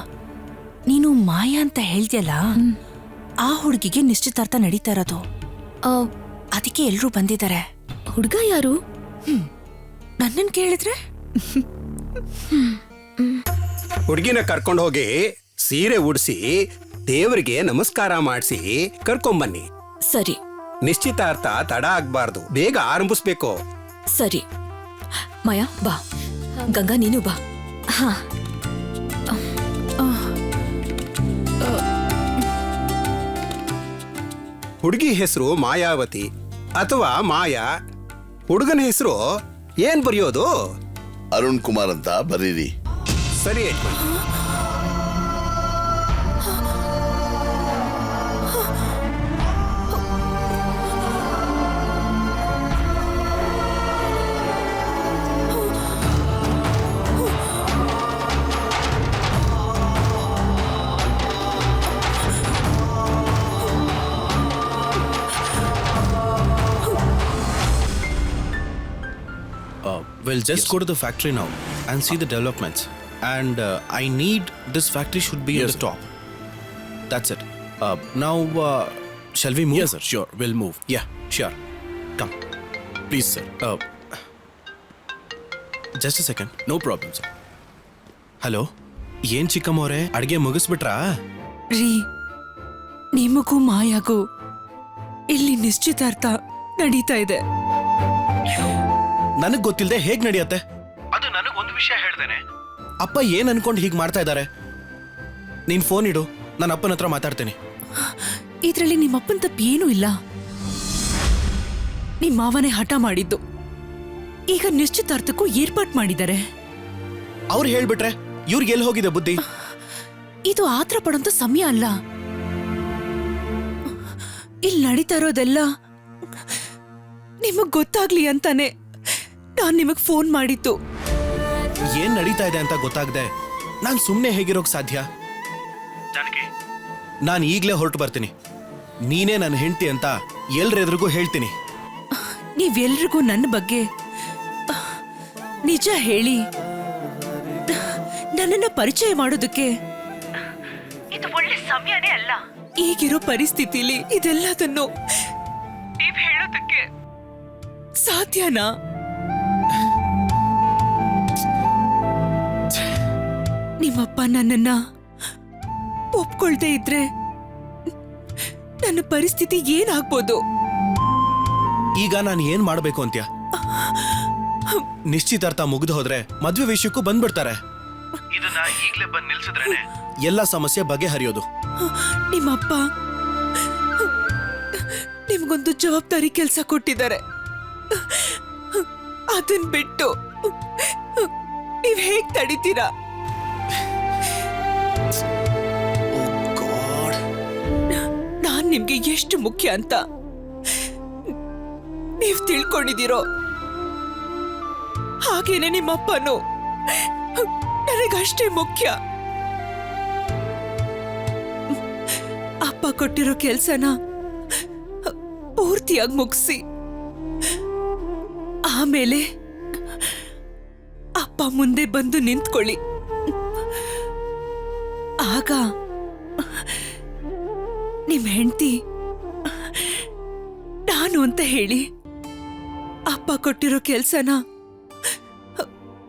ನೀನು ಮಾಯಾ ಅಂತ ಹೇಳ್ತಿಯಲ್ಲ, ಆ ಹುಡುಗಿಗೆ ನಿಶ್ಚಿತಾರ್ಥ ನಡೀತಾ ಇರೋದು, ಅದಕ್ಕೆ ಎಲ್ರೂ ಬಂದಿದ್ದಾರೆ. ಹುಡ್ಗ ಯಾರು? ನನ್ನನ್ ಕೇಳಿದ್ರೆ ಹುಡುಗಿನ ಕರ್ಕೊಂಡು ಹೋಗಿ ಸೀರೆ ಉಡಿಸಿ ದೇವರಿಗೆ ನಮಸ್ಕಾರ ಮಾಡಿಸಿ ಕರ್ಕೊಂಬನ್ನಿ. ಸರಿ. ನಿಶ್ಚಿತಾರ್ಥ ತಡ ಆಗ್ಬಾರ್ದು, ಬೇಗ ಆರಂಭಿಸ್ಬೇಕು. ಸರಿ. ಮಾಯಾ ಬಾ, ಗಂಗಾ ನೀನು ಬಾ. ಹಾ, ಹುಡುಗಿ ಹೆಸರು ಮಾಯಾವತಿ ಅಥವಾ ಮಾಯಾ. ಹುಡುಗನ ಹೆಸರು ಏನ್ ಬರೆಯೋದು? ಅರುಣ್ ಕುಮಾರ್ ಅಂತ ಬರೀರಿ. ಸರಿ ಯಜಮಾನ್. We'll just go to the factory now and see the developments. And I need this factory should be at the top. That's it. Now, shall we move? Yes, sir. Sure. We'll move. Yeah, sure. Come. Please, sir. Just a second. No problem, sir. Hello, ಏನ್ ಚಿಕ್ಕಮ್ಮವ್ರೆ, ಅಡ್ಗೆ ಮುಗಿಸ್ಬಿಟ್ರಾ? ರೀ, ನಿಮಗೂ ಮಾಯಾಗೂ ಇಲ್ಲಿ ನಿಶ್ಚಿತಾರ್ಥ ನಡೀತಾ ಇದೆ. ನನಗ್ ಗೊತ್ತಿಲ್ಲದೆ ಹೇಗ್ ನಡೆಯತ್ತೆ? ಅದು ನನಗೊಂದು ವಿಷಯ ಹೇಳ್ದೇನೆ. ಅಪ್ಪ ಏನ್ ಅನ್ಕೊಂಡು ಹೀಗ್ ಮಾಡ್ತಾ ಇದ್ದಾರೆ? ನೀನ್ ಫೋನ್ ಇಡು, ನನ್ನ ಅಪ್ಪನ ಹತ್ರ ಮಾತಾಡ್ತೇನೆ. ಇದ್ರಲ್ಲಿ ನಿಮ್ಮಪ್ಪನ ತಪ್ಪು ಏನೂ ಇಲ್ಲ. ನಿಮ್ಮ ಮಾವನೇ ಹಠ ಮಾಡಿದ್ದು. ಈಗ ನಿಶ್ಚಿತಾರ್ಥಕ್ಕೂ ಏರ್ಪಾಟ್ ಮಾಡಿದ್ದಾರೆ. ಅವ್ರು ಹೇಳ್ಬಿಟ್ರೆ ಇವ್ರಿಗೆ ಎಲ್ಲಿ ಹೋಗಿದೆ ಬುದ್ಧಿ? ಇದು ಆತರ ಪಡೋಂತ ಸಮಯ ಅಲ್ಲ. ಇಲ್ಲಿ ನಡೀತಾ ಇರೋದೆಲ್ಲ ನಿಮಗ್ ಗೊತ್ತಾಗ್ಲಿ ಅಂತಾನೆ ನಾನ್ ನಿಮಗ್ ಫೋನ್ ಮಾಡಿದ್ದು. ಏನ್ ನಡೀತಾ ಇದೆ ಅಂತ ಗೊತ್ತಾಗದೆ ನಾನ್ ಸುಮ್ನೆ ಹೇಗಿರೋಕ್ ಸಾಧ್ಯ? ನಾನ್ ಈಗ್ಲೇ ಹೊರಟು ಬರ್ತೀನಿ. ನೀನೇ ನನ್ನ ಹೆಂಡತಿ ಅಂತ ಎಲ್ರೆದ್ರಿಗೂ ಹೇಳ್ತೀನಿ. ನೀವೆಲ್ರಿಗೂ ನನ್ನ ಬಗ್ಗೆ ನಿಜ ಹೇಳಿ ನನ್ನನ್ನ ಪರಿಚಯ ಮಾಡೋದಕ್ಕೆ ಇದು ಒಳ್ಳೆ ಸಮಯನೇ ಈಗಿರೋ ಪರಿಸ್ಥಿತಿಲಿ ಇದೆಲ್ಲದನ್ನು ನೀವ್ ಹೇಳೋದಕ್ಕೆ ಸಾಧ್ಯನಾ? ನಿಮ್ಮಪ್ಪ ನನ್ನನ್ನ ಒಪ್ಕೊಳ್ದೇ ಇದ್ರೆ ನನ್ನ ಪರಿಸ್ಥಿತಿ ಏನಾಗ್ಬೋದು? ಈಗ ನಾನು ಏನ್ ಮಾಡ್ಬೇಕು ಅಂತ್ಯ? ನಿಶ್ಚಿತಾರ್ಥ ಮುಗಿದು ಹೋದ್ರೆ ಮದ್ವೆ ವಿಷಯಕ್ಕೂ ಬಂದ್ಬಿಡ್ತಾರೆ. ಇದನ್ನ ಈಗ್ಲೇ ಬಂದ್ ನಿಲ್ಸಿದ್ರೇನೆ ಎಲ್ಲ ಸಮಸ್ಯೆ ಬಗೆಹರಿಯೋದು. ನಿಮ್ಮಪ್ಪ ನಿಮ್ಗೊಂದು ಜವಾಬ್ದಾರಿ ಕೆಲಸ ಕೊಟ್ಟಿದ್ದಾರೆ. ಅದನ್ ಬಿಟ್ಟು ನೀವ್ ಹೇಗ್ ತಡಿತೀರಾ? ನಾನ್ ನಿಮ್ಗೆ ಎಷ್ಟು ಮುಖ್ಯ ಅಂತ ನೀವ್ ತಿಳ್ಕೊಂಡಿದ್ದೀರೋ ಹಾಗೇನೆ ನಿಮ್ಮಪ್ಪನು ನನಗಷ್ಟೇ ಮುಖ್ಯ. ಅಪ್ಪ ಕೊಟ್ಟಿರೋ ಕೆಲ್ಸನ ಪೂರ್ತಿಯಾಗಿ ಮುಗಿಸಿ ಆಮೇಲೆ ಅಪ್ಪ ಮುಂದೆ ಬಂದು ನಿಂತ್ಕೊಳ್ಳಿ. ಆಗ ನಿಮ್ ಹೆಂಡತಿ ನಾನು ಅಂತ ಹೇಳಿ ಅಪ್ಪ ಕೊಟ್ಟಿರೋ ಕೆಲ್ಸನ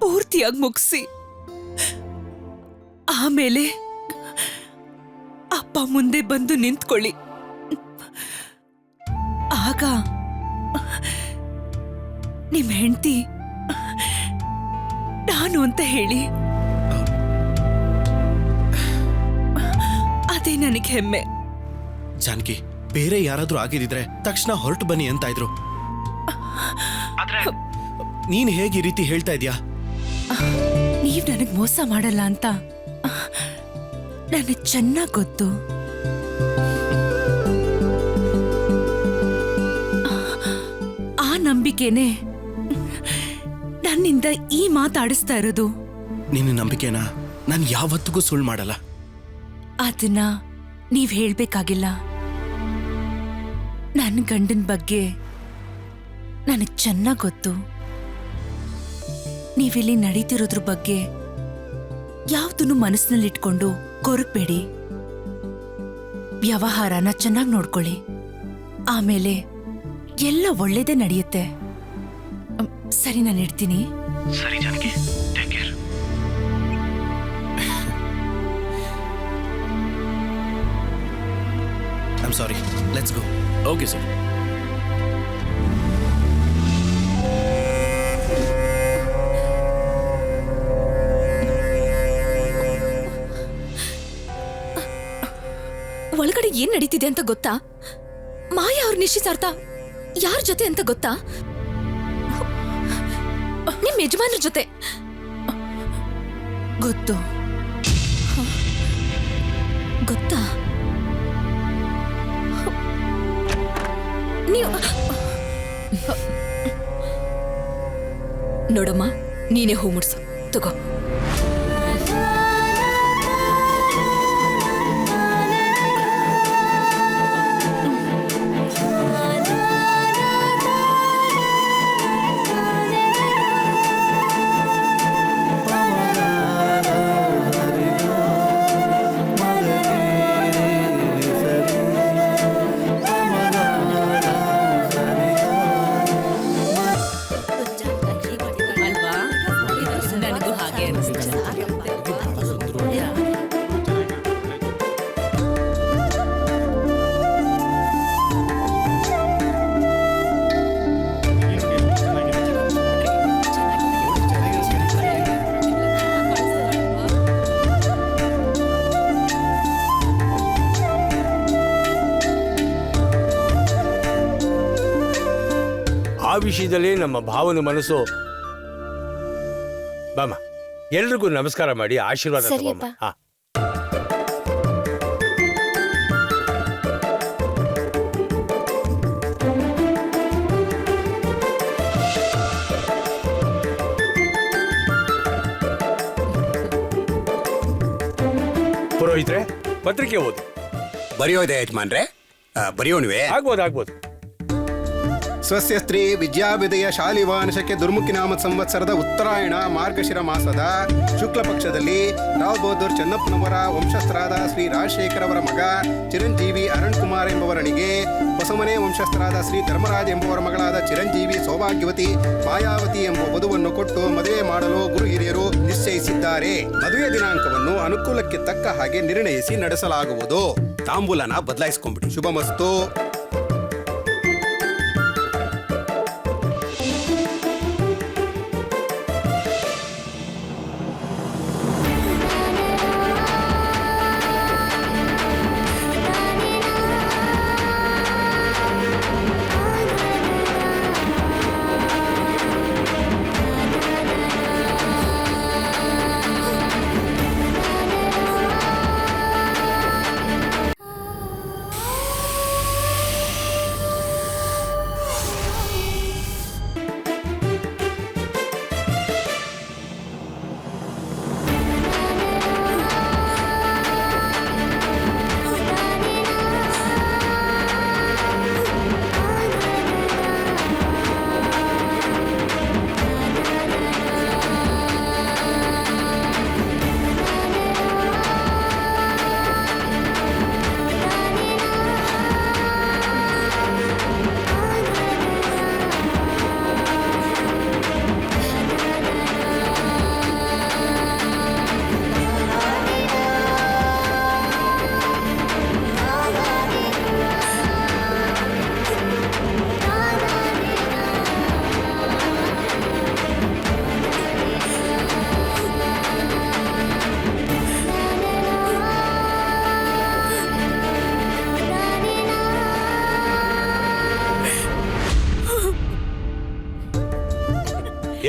ಪೂರ್ತಿಯಾಗಿ ಮುಗಿಸಿ ಆಮೇಲೆ ಅಪ್ಪ ಮುಂದೆ ಬಂದು ನಿಂತ್ಕೊಳ್ಳಿ. ಆಗ ನಿಮ್ ಹೆಂಡತಿ ನಾನು ಅಂತ ಹೇಳಿ ಅದೇ ನನಗೆ ಹೆಮ್ಮೆ. ಜಾನಕಿ, ಬೇರೆ ಯಾರಾದ್ರೂ ಆಗಿದ್ರೆ ತಕ್ಷಣ ಹೊರಟು ಬನ್ನಿ ಅಂತ ಇದ್ರು. ನೀನ್ ಹೇಗೆ ಈ ರೀತಿ ಹೇಳ್ತಾ ಇದ್ಯಾ? ನೀವ್ ನನಗ್ ಮೋಸ ಮಾಡಲ್ಲ ಅಂತ ನನಗ್ ಚೆನ್ನಾಗ್ ಗೊತ್ತು. ಆ ನಂಬಿಕೆನೆ ನನ್ನಿಂದ ಈ ಮಾತಾಡಿಸ್ತಾ ಇರೋದು. ನಿನ್ನ ನಂಬಿಕೆನ ನಾನು ಯಾವತ್ತಿಗೂ ಸುಳ್ಳು ಮಾಡಲ್ಲ. ಅದನ್ನ ನೀವ್ ಹೇಳ್ಬೇಕಾಗಿಲ್ಲ. ನನ್ನ ಗಂಡನ್ ಬಗ್ಗೆ ನನಗ್ ಚೆನ್ನಾಗ್ ಗೊತ್ತು. ನೀವಿಲ್ಲಿ ನಡೀತಿರೋದ್ರ ಬಗ್ಗೆ ಯಾವ್ದನ್ನು ಮನಸ್ಸಿನಲ್ಲಿಟ್ಕೊಂಡು ಕೊರಗಬೇಡಿ. ವ್ಯವಹಾರನ ಚೆನ್ನಾಗಿ ನೋಡ್ಕೊಳ್ಳಿ. ಆಮೇಲೆ ಎಲ್ಲ ಒಳ್ಳೇದೇ ನಡೆಯುತ್ತೆ. ಸರಿ, ನಾನು ಇಡ್ತೀನಿ. ಸರಿ Janaki, take care. I'm sorry, let's go. Okay sir. ಒಳಗಡೆ ಏನ್ ನಡೀತಿದೆ ಅಂತ ಗೊತ್ತಾ? ಮಾಯಾ ಅವ್ರ ನಿಶ್ಚಿತಾರ್ಥ ಯಾರ ಜೊತೆ ಅಂತ ಗೊತ್ತಾ? ನಿಮ್ ಯಜಮಾನ್ರ ಜೊತೆ. ಗೊತ್ತು. ಗೊತ್ತಾ? ನೀವು ನೋಡಮ್ಮ, ನೀನೇ ಹೂ ಮುಡ್ಸು. ತಗೋ. ಆ ವಿಷಯದಲ್ಲಿ ನಮ್ಮ ಭಾವನ ಮನಸ್ಸು. ಬಾಮ, ಎಲ್ರಿಗೂ ನಮಸ್ಕಾರ ಮಾಡಿ ಆಶೀರ್ವಾದ ತಗೋಮ್ಮ. ಹಾ, ಪುರೋಹಿತ್ರೆ, ಪತ್ರಿಕೆ ಓದಿ. ಬರೆಯೋದೆ ಯಜಮಾನ್ರೆ? ಬರೆಯೋಣವೇ? ಆಗ್ಬೋದು ಆಗ್ಬೋದು. ಸ್ವಸ್ಯ ಸ್ತ್ರೀ ವಿದ್ಯಾವಿದಯ ಶಾಲಿವಾನಶಕ್ಕೆ ದುರ್ಮುಖಿ ನಾಮ ಸಂವತ್ಸರದ ಉತ್ತರಾಯಣ ಮಾರ್ಗಶಿರ ಮಾಸದ ಶುಕ್ಲ ಪಕ್ಷದಲ್ಲಿ ರಾವ್ ಬಹದ್ದೂರ್ ಚೆನ್ನಪ್ಪನವರ ವಂಶಸ್ಥರಾದ ಶ್ರೀ ರಾಜಶೇಖರ್ ಅವರ ಮಗ ಚಿರಂಜೀವಿ ಅರುಣ್ ಕುಮಾರ್ ಎಂಬುವರನಿಗೆ ಹೊಸಮನೆ ವಂಶಸ್ಥರಾದ ಶ್ರೀ ಧರ್ಮರಾಜ್ ಎಂಬುವರ ಮಗಳಾದ ಚಿರಂಜೀವಿ ಸೌಭಾಗ್ಯವತಿ ಮಾಯಾವತಿ ಎಂಬ ವಧುವನ್ನು ಕೊಟ್ಟು ಮದುವೆ ಮಾಡಲು ಗುರು ಹಿರಿಯರು ನಿಶ್ಚಯಿಸಿದ್ದಾರೆ. ಮದುವೆ ದಿನಾಂಕವನ್ನು ಅನುಕೂಲಕ್ಕೆ ತಕ್ಕ ಹಾಗೆ ನಿರ್ಣಯಿಸಿ ನಡೆಸಲಾಗುವುದು. ತಾಂಬೂಲನ ಬದಲಾಯಿಸ್ಕೊಂಡ್ಬಿಡಿ. ಶುಭಮಸ್ತು.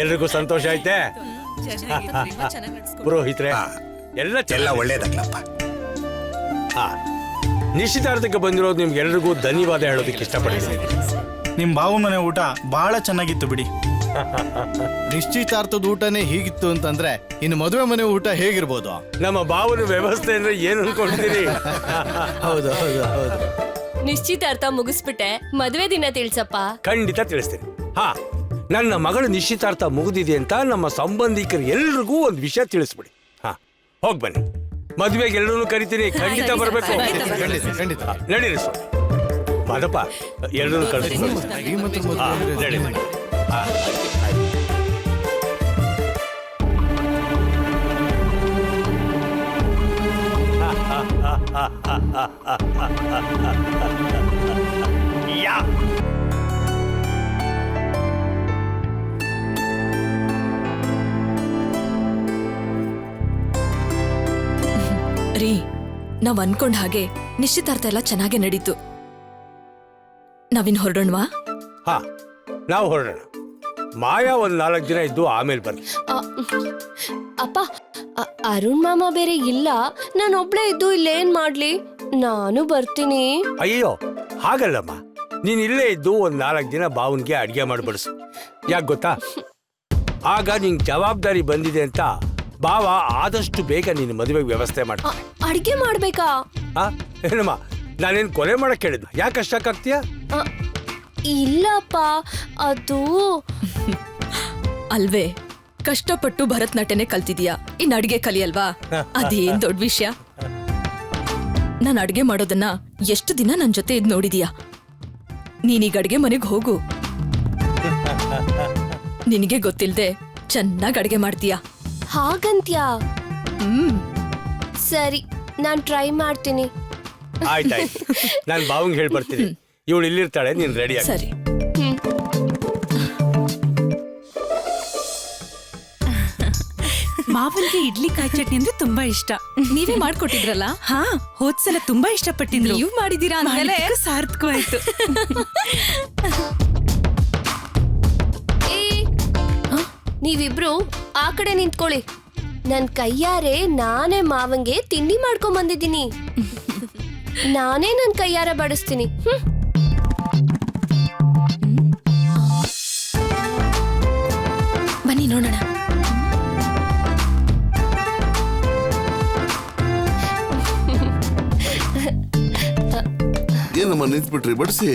ಎಲ್ರಿಗೂ ಸಂತೋಷ ಐತೆ? ಪುರೋಹಿತ್ರೆ ಎಲ್ಲ ಒಳ್ಳೇದಾಗ್ಲಪ್ಪ. ನಿಶ್ಚಿತಾರ್ಥಕ್ಕೆ ಬಂದಿರೋದು ನಿಮ್ಗೆಲ್ರಿಗೂ ಧನ್ಯವಾದ ಹೇಳೋದಕ್ಕೆ ಇಷ್ಟಪಡ್ತೀನಿ. ನಿಮ್ ಬಾವು ಮನೆ ಊಟ ಬಹಳ ಚೆನ್ನಾಗಿತ್ತು ಬಿಡಿ. ನಿಶ್ಚಿತಾರ್ಥದ ಊಟನೇ ಹೀಗಿತ್ತು ಅಂತಂದ್ರೆ ಇನ್ನು ಮದುವೆ ಮನೆ ಊಟ ಹೇಗಿರ್ಬೋದು? ನಮ್ಮ ಬಾವನ ವ್ಯವಸ್ಥೆ ಅಂದ್ರೆ ಏನು ಅನ್ಕೊಳ್ತೀರಿ? ಹೌದು ಹೌದು ಹೌದು. ನಿಶ್ಚಿತಾರ್ಥ ಮುಗಿಸ್ಬಿಟ್ಟೆ, ಮದುವೆ ದಿನ ತಿಳ್ಸಪ್ಪ. ಖಂಡಿತ ತಿಳಿಸ್ತೀನಿ. ನನ್ನ ಮಗಳ ನಿಶ್ಚಿತಾರ್ಥ ಮುಗಿದಿದೆ ಅಂತ ನಮ್ಮ ಸಂಬಂಧಿಕರು ಎಲ್ರಿಗೂ ಒಂದು ವಿಷಯ ತಿಳಿಸ್ಬಿಡಿ. ಹೋಗ್ ಬನ್ನಿ, ಮದುವೆಗೆ ಎಲ್ಲರೂ ಕರಿತೀನಿ. ಖಂಡಿತ ಬರ್ಬೇಕು. ನಡೀರಿ ಸ್ವಾಮಿ. ಮಾದಪ್ಪ ಎಲ್ಲರೂ ಕಳಿಸ್ತೀನಿ. ನಡಿ. ಯಾ ರೀ, ನಾವ್ ಅನ್ಕೊಂಡ್ ಹಾಗೆ ನಿಶ್ಚಿತಾರ್ಥ ಎಲ್ಲ ಚೆನ್ನಾಗೆ ನಡೀತು. ನಾವಿನ್ ಹೊರಡೋಣವಾ? ನಾವು ಹೊರಡೋಣ. ಮಾಯಾ ಒಂದ್ 4 ದಿನ ಇದ್ದು ಆಮೇಲೆ ಬರ್ಲಿ. ಅಪ್ಪ, ಅರುಣ್ ಮಾಮ ಬೇರೆ ಇಲ್ಲ, ನಾನೊಬ್ಳೇ ಇದ್ದು ಇಲ್ಲೇನ್ ಮಾಡ್ಲಿ? ನಾನು ಬರ್ತೀನಿ. ಅಯ್ಯೋ ಹಾಗಲ್ಲಮ್ಮ, ನೀನ್ ಇಲ್ಲೇ ಇದ್ದು ಒಂದ್ 4 ದಿನ ಬಾವನ್ಗೆ ಅಡ್ಗೆ ಮಾಡ್ಬಡಿಸು. ಯಾಕೆ ಗೊತ್ತಾ, ಆಗ ನಿಂಗ್ ಜವಾಬ್ದಾರಿ ಬಂದಿದೆ ಅಂತ ಬಾವ ಆದಷ್ಟು ಬೇಗ ನಿನ್ನ ಮದುವೆಗೆ ವ್ಯವಸ್ಥೆ ಮಾಡ್ತಾನೆ. ಅಡ್ಗೆ ಮಾಡ್ಬೇಕಾ? ಏನಮ್ಮ, ನಾನೇನ್ ಕೊಲೆ ಮಾಡಕ್ ಹೇಳಿದ್ನ? ಯಾಕೆ ಕಷ್ಟಕ್ಕಾಗ್ತೀಯ? ಇಲ್ಲಪ್ಪ, ಅದು ಅಲ್ವೇ, ಕಷ್ಟಪಟ್ಟು ಭರತನಾಟ್ಯನೇ ಕಲ್ತಿದ್ಯಾ, ಇನ್ ಅಡ್ಗೆ ಕಲಿಯಲ್ವಾ? ಅದೇನ್ ದೊಡ್ಡ ವಿಷಯ. ನಾನ್ ಅಡ್ಗೆ ಮಾಡೋದನ್ನ ಎಷ್ಟು ದಿನ ನನ್ ಜೊತೆ ಇದ್ ನೋಡಿದೀಯಾ. ನೀನೀಗ ಅಡ್ಗೆ ಮನೆಗ್ ಹೋಗು. ನಿನಗೆ ಗೊತ್ತಿಲ್ದೆ ಚೆನ್ನಾಗ್ ಅಡ್ಗೆ ಮಾಡ್ತೀಯಾ. ಹಾಗಂತ್ಯಾ? ಸರಿ, ನಾನ್ ಟ್ರೈ ಮಾಡ್ತೀನಿ. ಆಯ್ತಾಯ್ತು, ನಾನ್ ಬಾವಂಗ್ ಹೇಳಿ ಬರ್ತೀನಿ. ಇವಳು ಇಲ್ಲಿರ್ತಾಳೆ, ನೀನ್ ರೆಡಿ ಆಗಿ. ಸರಿ. ಮಾವನ್ಗೆ ಇಡ್ಲಿ ಕಾಯಿ ಚಟ್ನಿ ಅಂದ್ರೆ ತುಂಬಾ ಇಷ್ಟ. ನೀವೇ ಮಾಡ್ಕೊಟ್ಟಿದ್ರಲ್ಲ? ಹೋದ್ಸಲ ತುಂಬಾ ಇಷ್ಟಪಟ್ಟಿದ್ರು. ನೀವು ಮಾಡಿದೀರಾ ಅಂದ್ಮೇಲೆ ಸಾರ್ಥಕವಾಯ್ತು. ನೀವಿಬ್ರು ಆ ಕಡೆ ನಿಂತ್ಕೊಳ್ಳಿ. ನನ್ ಕೈಯಾರೆ ನಾನೇ ಮಾವಂಗೆ ತಿಂಡಿ ಮಾಡ್ಕೊಂಡ್ ಬಂದಿದ್ದೀನಿ. ನಾನೇ ನನ್ ಕೈಯಾರ ಬಡಿಸ್ತೀನಿ. ಬನ್ನಿ ನೋಡೋಣ. ಏನಮ್ಮ ನಿಂತ್ಬಿಟ್ರಿ? ಬಡಿಸಿ.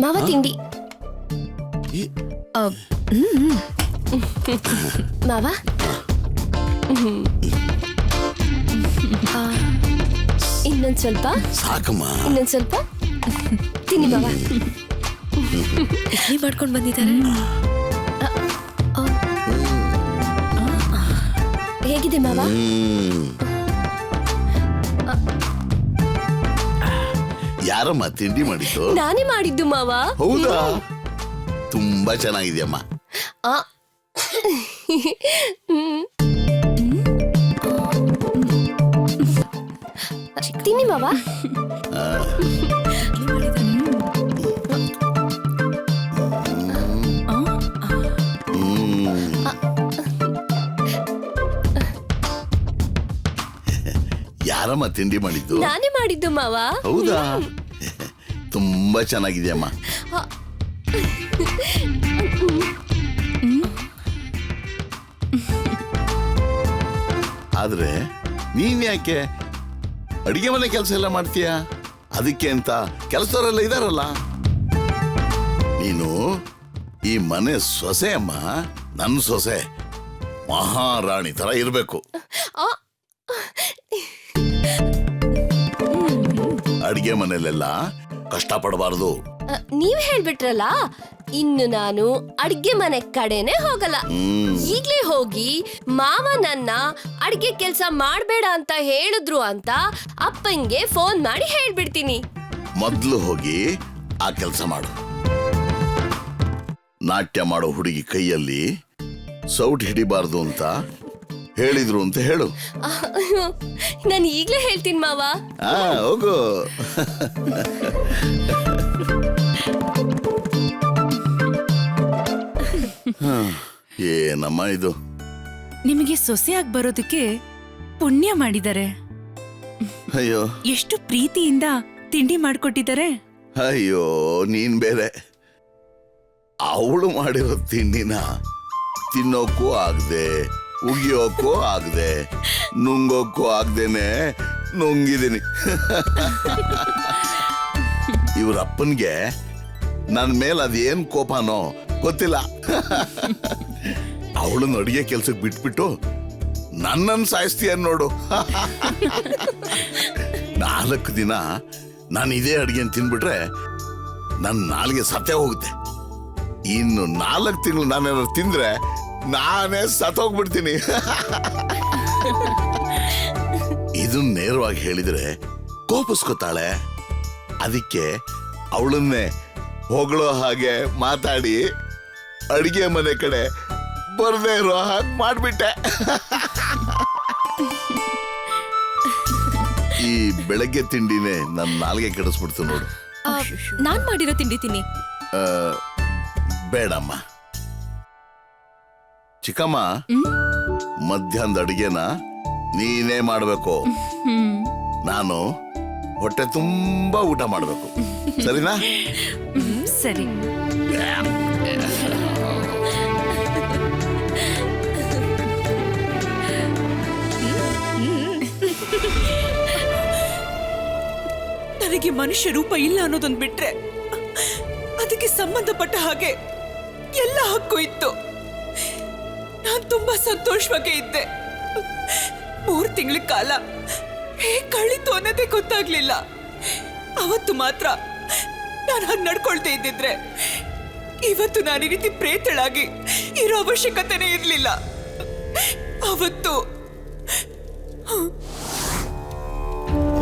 ಮಾವ ತಿಂಡಿ. ಮಾವ ಇನ್ನೊಂದ್ ಸ್ವಲ್ಪ ಸಾಕಮ್ಮ. ಇನ್ನೊಂದ್ ಸ್ವಲ್ಪ ತಿನ್ನಿ ಮಾವ. ಇಡ್ಲಿ ಮಾಡ್ಕೊಂಡು ಬಂದಿದ್ದಾರೆ. ಹೇಗಿದೆ ಮಾವ? ಯಾರಮ್ಮ ತಿಂಡಿ ಮಾಡಿದ್ದು? ನಾನೇ ಮಾಡಿದ್ದು ಮಾವ. ಹೌದಾ? ತುಂಬಾ ಚೆನ್ನಾಗಿದೆಯಮ್ಮ. ತಿನ್ನಿ ಮಾವ. ಯಾರಮ್ಮ ತಿಂಡಿ ಮಾಡಿದ್ದು? ನಾನೇ ಮಾಡಿದ್ದು ಮಾವ. ಹೌದಾ? ತುಂಬಾ ಚೆನ್ನಾಗಿದೆಯಮ್ಮ. ಆದ್ರೆ ನೀನ್ ಯಾಕೆ ಅಡಿಗೆ ಮನೆ ಕೆಲಸ ಎಲ್ಲ ಮಾಡ್ತೀಯ? ಅದಕ್ಕೆ ಅಂತ ಕೆಲಸದವರೆಲ್ಲ ಇದಾರಲ್ಲ. ನೀನು ಈ ಮನೆ ಸೊಸೆ ಅಮ್ಮ, ನನ್ನ ಸೊಸೆ. ಮಹಾರಾಣಿ ತರ ಇರ್ಬೇಕು. ಅಡಿಗೆ ಮನೆಯಲ್ಲೆಲ್ಲ ಕಷ್ಟ ಪಡಬಾರದು. ನೀವ್ ಹೇಳ್ಬಿಟ್ರಲ್ಲ, ಇನ್ನು ನಾನು ಅಡ್ಗೆ ಮನೆ ಕಡೆನೆ ಹೋಗಲ್ಲ. ಈಗ್ಲೇ ಹೋಗಿ ಮಾವ ನನ್ನ ಅಡ್ಗೆ ಕೆಲ್ಸ ಮಾಡ್ಬೇಡ ಅಂತ ಹೇಳಿದ್ರು ಅಂತ ಅಪ್ಪಂಗೆ ಫೋನ್ ಮಾಡಿ ಹೇಳ್ಬಿಡ್ತೀನಿ. ಮೊದ್ಲು ಹೋಗಿ ಆ ಕೆಲಸ ಮಾಡು. ನಾಟ್ಯ ಮಾಡೋ ಹುಡುಗಿ ಕೈಯಲ್ಲಿ ಸೌಟ್ ಹಿಡಿಬಾರ್ದು ಅಂತ ಹೇಳಿದ್ರು ಅಂತ ಹೇಳು. ನಾನು ಈಗ್ಲೇ ಹೇಳ್ತೀನಿ ಮಾವ. ಹೋಗು. ಏನಮ್ಮ ಇದು? ನಿಮಗೆ ಸೊಸೆಯಾಗಿ ಬರೋದಕ್ಕೆ ಪುಣ್ಯ ಮಾಡಿದ್ದಾರೆ. ಅಯ್ಯೋ, ಎಷ್ಟು ಪ್ರೀತಿಯಿಂದ ತಿಂಡಿ ಮಾಡ್ಕೊಟ್ಟಿದ್ದಾರೆ. ಅಯ್ಯೋ, ನೀನ್ ಬೇರೆ. ಅವಳು ಮಾಡಿರೋ ತಿಂಡಿನ ತಿನ್ನೋಕ್ಕೂ ಆಗದೆ, ಉಗಿಯೋಕ್ಕೂ ಆಗದೆ, ನುಂಗೋಕ್ಕೂ ಆಗದೇನೆ ನುಂಗಿದೀನಿ. ಇವ್ರ ಅಪ್ಪನ್ಗೆ ನನ್ನ ಮೇಲೆ ಅದೇನ್ ಕೋಪನೋ ಗೊತ್ತಿಲ್ಲ. ಅವಳನ್ನ ಅಡಿಗೆ ಕೆಲ್ಸಕ್ಕೆ ಬಿಟ್ಬಿಟ್ಟು ನನ್ನನ್ನು ಸಾಯಿಸ್ತೀಯ ನೋಡು. 4 ದಿನ ನಾನು ಇದೇ ಅಡಿಗೆ ತಿನ್ಬಿಟ್ರೆ ನನ್ನ ನಾಲ್ಗೆ ಸತ್ತೇ ಹೋಗುತ್ತೆ. ಇನ್ನು 4 ತಿಂಗಳು ನಾನೇನಾದ್ರು ತಿಂದ್ರೆ ನಾನೇ ಸತ್ತೋಗ್ಬಿಡ್ತೀನಿ. ಇದನ್ನ ನೇರವಾಗಿ ಹೇಳಿದ್ರೆ ಕೋಪಿಸ್ಕೊತಾಳೆ. ಅದಕ್ಕೆ ಅವಳನ್ನೇ ಹೊಗಳೋ ಹಾಗೆ ಮಾತಾಡಿ ಅಡಿಗೆ ಮನೆ ಕಡೆ ಬರ್ದೇ ಇರೋ ಹಾಗೆ ಮಾಡ್ಬಿಟ್ಟೆ. ಈ ಬೆಳಗ್ಗೆ ತಿಂಡಿನೇ ನನ್ನ ನಾಲ್ಗೆ ಕೆಡಿಸ್ಬಿಡ್ತು ನೋಡು. ನಾನ್ ಮಾಡಿರೋ ತಿಂಡಿ ತಿನ್ನಿ. ಬೇಡಮ್ಮ. ಚಿಕ್ಕಮ್ಮ, ಮಧ್ಯಾಹ್ನದ ಅಡಿಗೆನ ನೀನೇ ಮಾಡ್ಬೇಕು. ನಾನು ಹೊಟ್ಟೆ ತುಂಬಾ ಊಟ ಮಾಡ್ಬೇಕು. ಸರಿನಾ? ಸರಿ. ನನಗೆ ಮನುಷ್ಯ ರೂಪ ಇಲ್ಲ ಅನ್ನೋದೊಂದು ಬಿಟ್ರೆ ಅದಕ್ಕೆ ಸಂಬಂಧಪಟ್ಟ ಹಾಗೆ ಎಲ್ಲ ಹಕ್ಕು ಇತ್ತು. ನಾನು ತುಂಬಾ ಸಂತೋಷವಾಗಿ ಇದ್ದೆ. 3 ತಿಂಗಳ ಕಾಲ ಹೇಗೆ ಕಳೀತು ಅನ್ನೋದೇ ಗೊತ್ತಾಗ್ಲಿಲ್ಲ. ಅವತ್ತು ಮಾತ್ರ ನಾನು ಹಾಗೆ ನಡ್ಕೊಳ್ತಾ ಇದ್ದಿದ್ರೆ ಇವತ್ತು ನಾನು ಈ ರೀತಿ ಪ್ರೇತಳಾಗಿ ಇರೋ ಅವಶ್ಯಕತೆನೇ ಇರಲಿಲ್ಲ. ಅವತ್ತು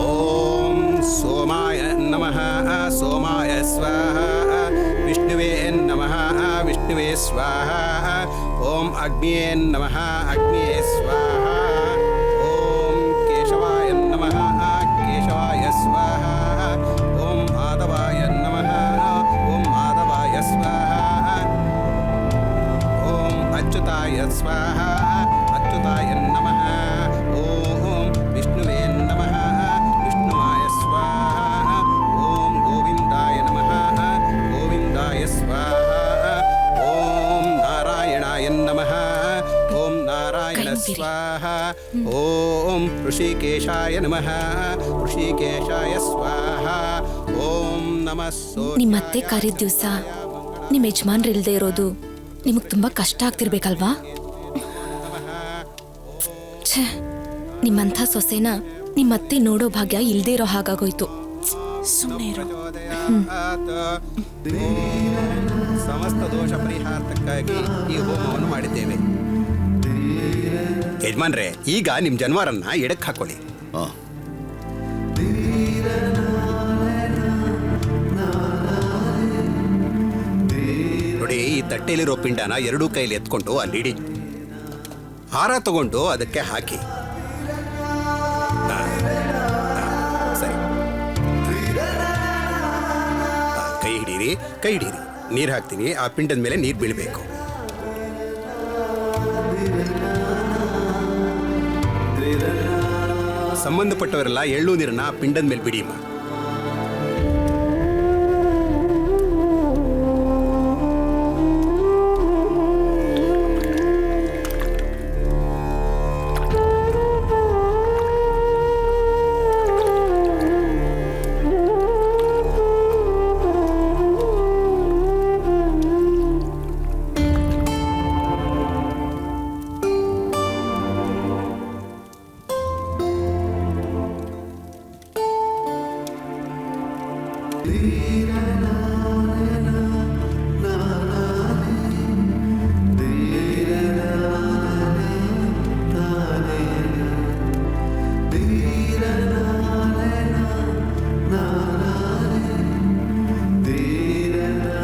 ಓಂ ಸೋಮಾಯ ನಮಃ ಸೋಮಾಯ ಸ್ವಾಹ, ವಿಷ್ಣುವೇ ನಮಃ ವಿಷ್ಣುವೇ ಸ್ವಾಹ, ಓಂ ಅಗ್ನಿಯೇ ನಮಃ ಅಗ್ನಿಯೇ ಸ್ವಾಹ, ಓಂ ಕೇಶವಾಯ ನಮಃ ಕೇಶವಾಯ ಸ್ವಾಹ, ಓಂ ಮಾಧವಾಯ ನಮಃ ಓಂ ಮಾಧವಾಯ ಸ್ವಾಹ, ಓಂ ಅಚ್ಯುತಾಯ ಸ್ವಾಹ ಅಚ್ಯುತಾಯ ನಮಃ, ಓಂ ವಿಷ್ಣುವೇ ನಮಃ ವಿಷ್ಣುವಾಯ ಸ್ವಾಹ, ಓಂ ಗೋವಿಂದಾಯ ನಮಃ ಗೋವಿಂದಾಯ ಸ್ವಾಹ, ಓಂ ನಾರಾಯಣಾಯ ನಮಃ ಓಂ ನಾರಾಯಣ ಸ್ವಾಹ, ಓಂ ಋಷಿಕೇಶಾಯ ನಮಃ ಋಷಿಕೇಶಾಯ ಸ್ವಾಹ, ಓಂ ನಮಃ ನಿಮ್ಮತ್ತೆ ಕರೆದ ದಿವಸ ನಿಮ್ ಯಜಮಾನ್ರು ಇಲ್ದೇ ಇರೋದು ನಿಮಗ್ ತುಂಬಾ ಕಷ್ಟ ಆಗ್ತಿರ್ಬೇಕಲ್ವಾ? ಛೇ, ನಿಮ್ಮಂಥ ಸೊಸೆನ ನಿಮ್ಮತ್ತೆ ನೋಡೋ ಭಾಗ್ಯ ಇಲ್ದೇ ಇರೋ ಹಾಗಾಗೋಯ್ತು. ಸುಮ್ಮನೆ ಇರು. ಸಮಸ್ತ ದೋಷ ಪರಿಹಾರಕ್ಕಾಗಿ ಈ ಹೋಮವನ್ನು ಮಾಡಿದ್ದೇವೆ. ಯಜಮಾನ್ರೆ, ಈಗ ನಿಮ್ ಜನವಾರನ್ನ ಎಡಕ್ಕೆ ಹಾಕೊಳ್ಳಿ. ನೋಡಿ, ಈ ತಟ್ಟೆಯಲ್ಲಿರೋ ಪಿಂಡನ ಎರಡೂ ಕೈಲಿ ಎತ್ಕೊಂಡು ಅಲ್ಲಿಡಿ. ಹಾರ ತಗೊಂಡು ಅದಕ್ಕೆ ಹಾಕಿ. ಸರಿ, ಕೈ ಹಿಡೀರಿ, ಕೈ ಹಿಡೀರಿ. ನೀರು ಹಾಕ್ತೀನಿ. ಆ ಪಿಂಡದ ಮೇಲೆ ನೀರು ಬೀಳಬೇಕು. ಸಂಬಂಧಪಟ್ಟವರೆಲ್ಲ ಎಳ್ಳು ನೀರನ್ನ ಪಿಂಡದ ಮೇಲೆ ಬಿಡಿಮ್ಮ.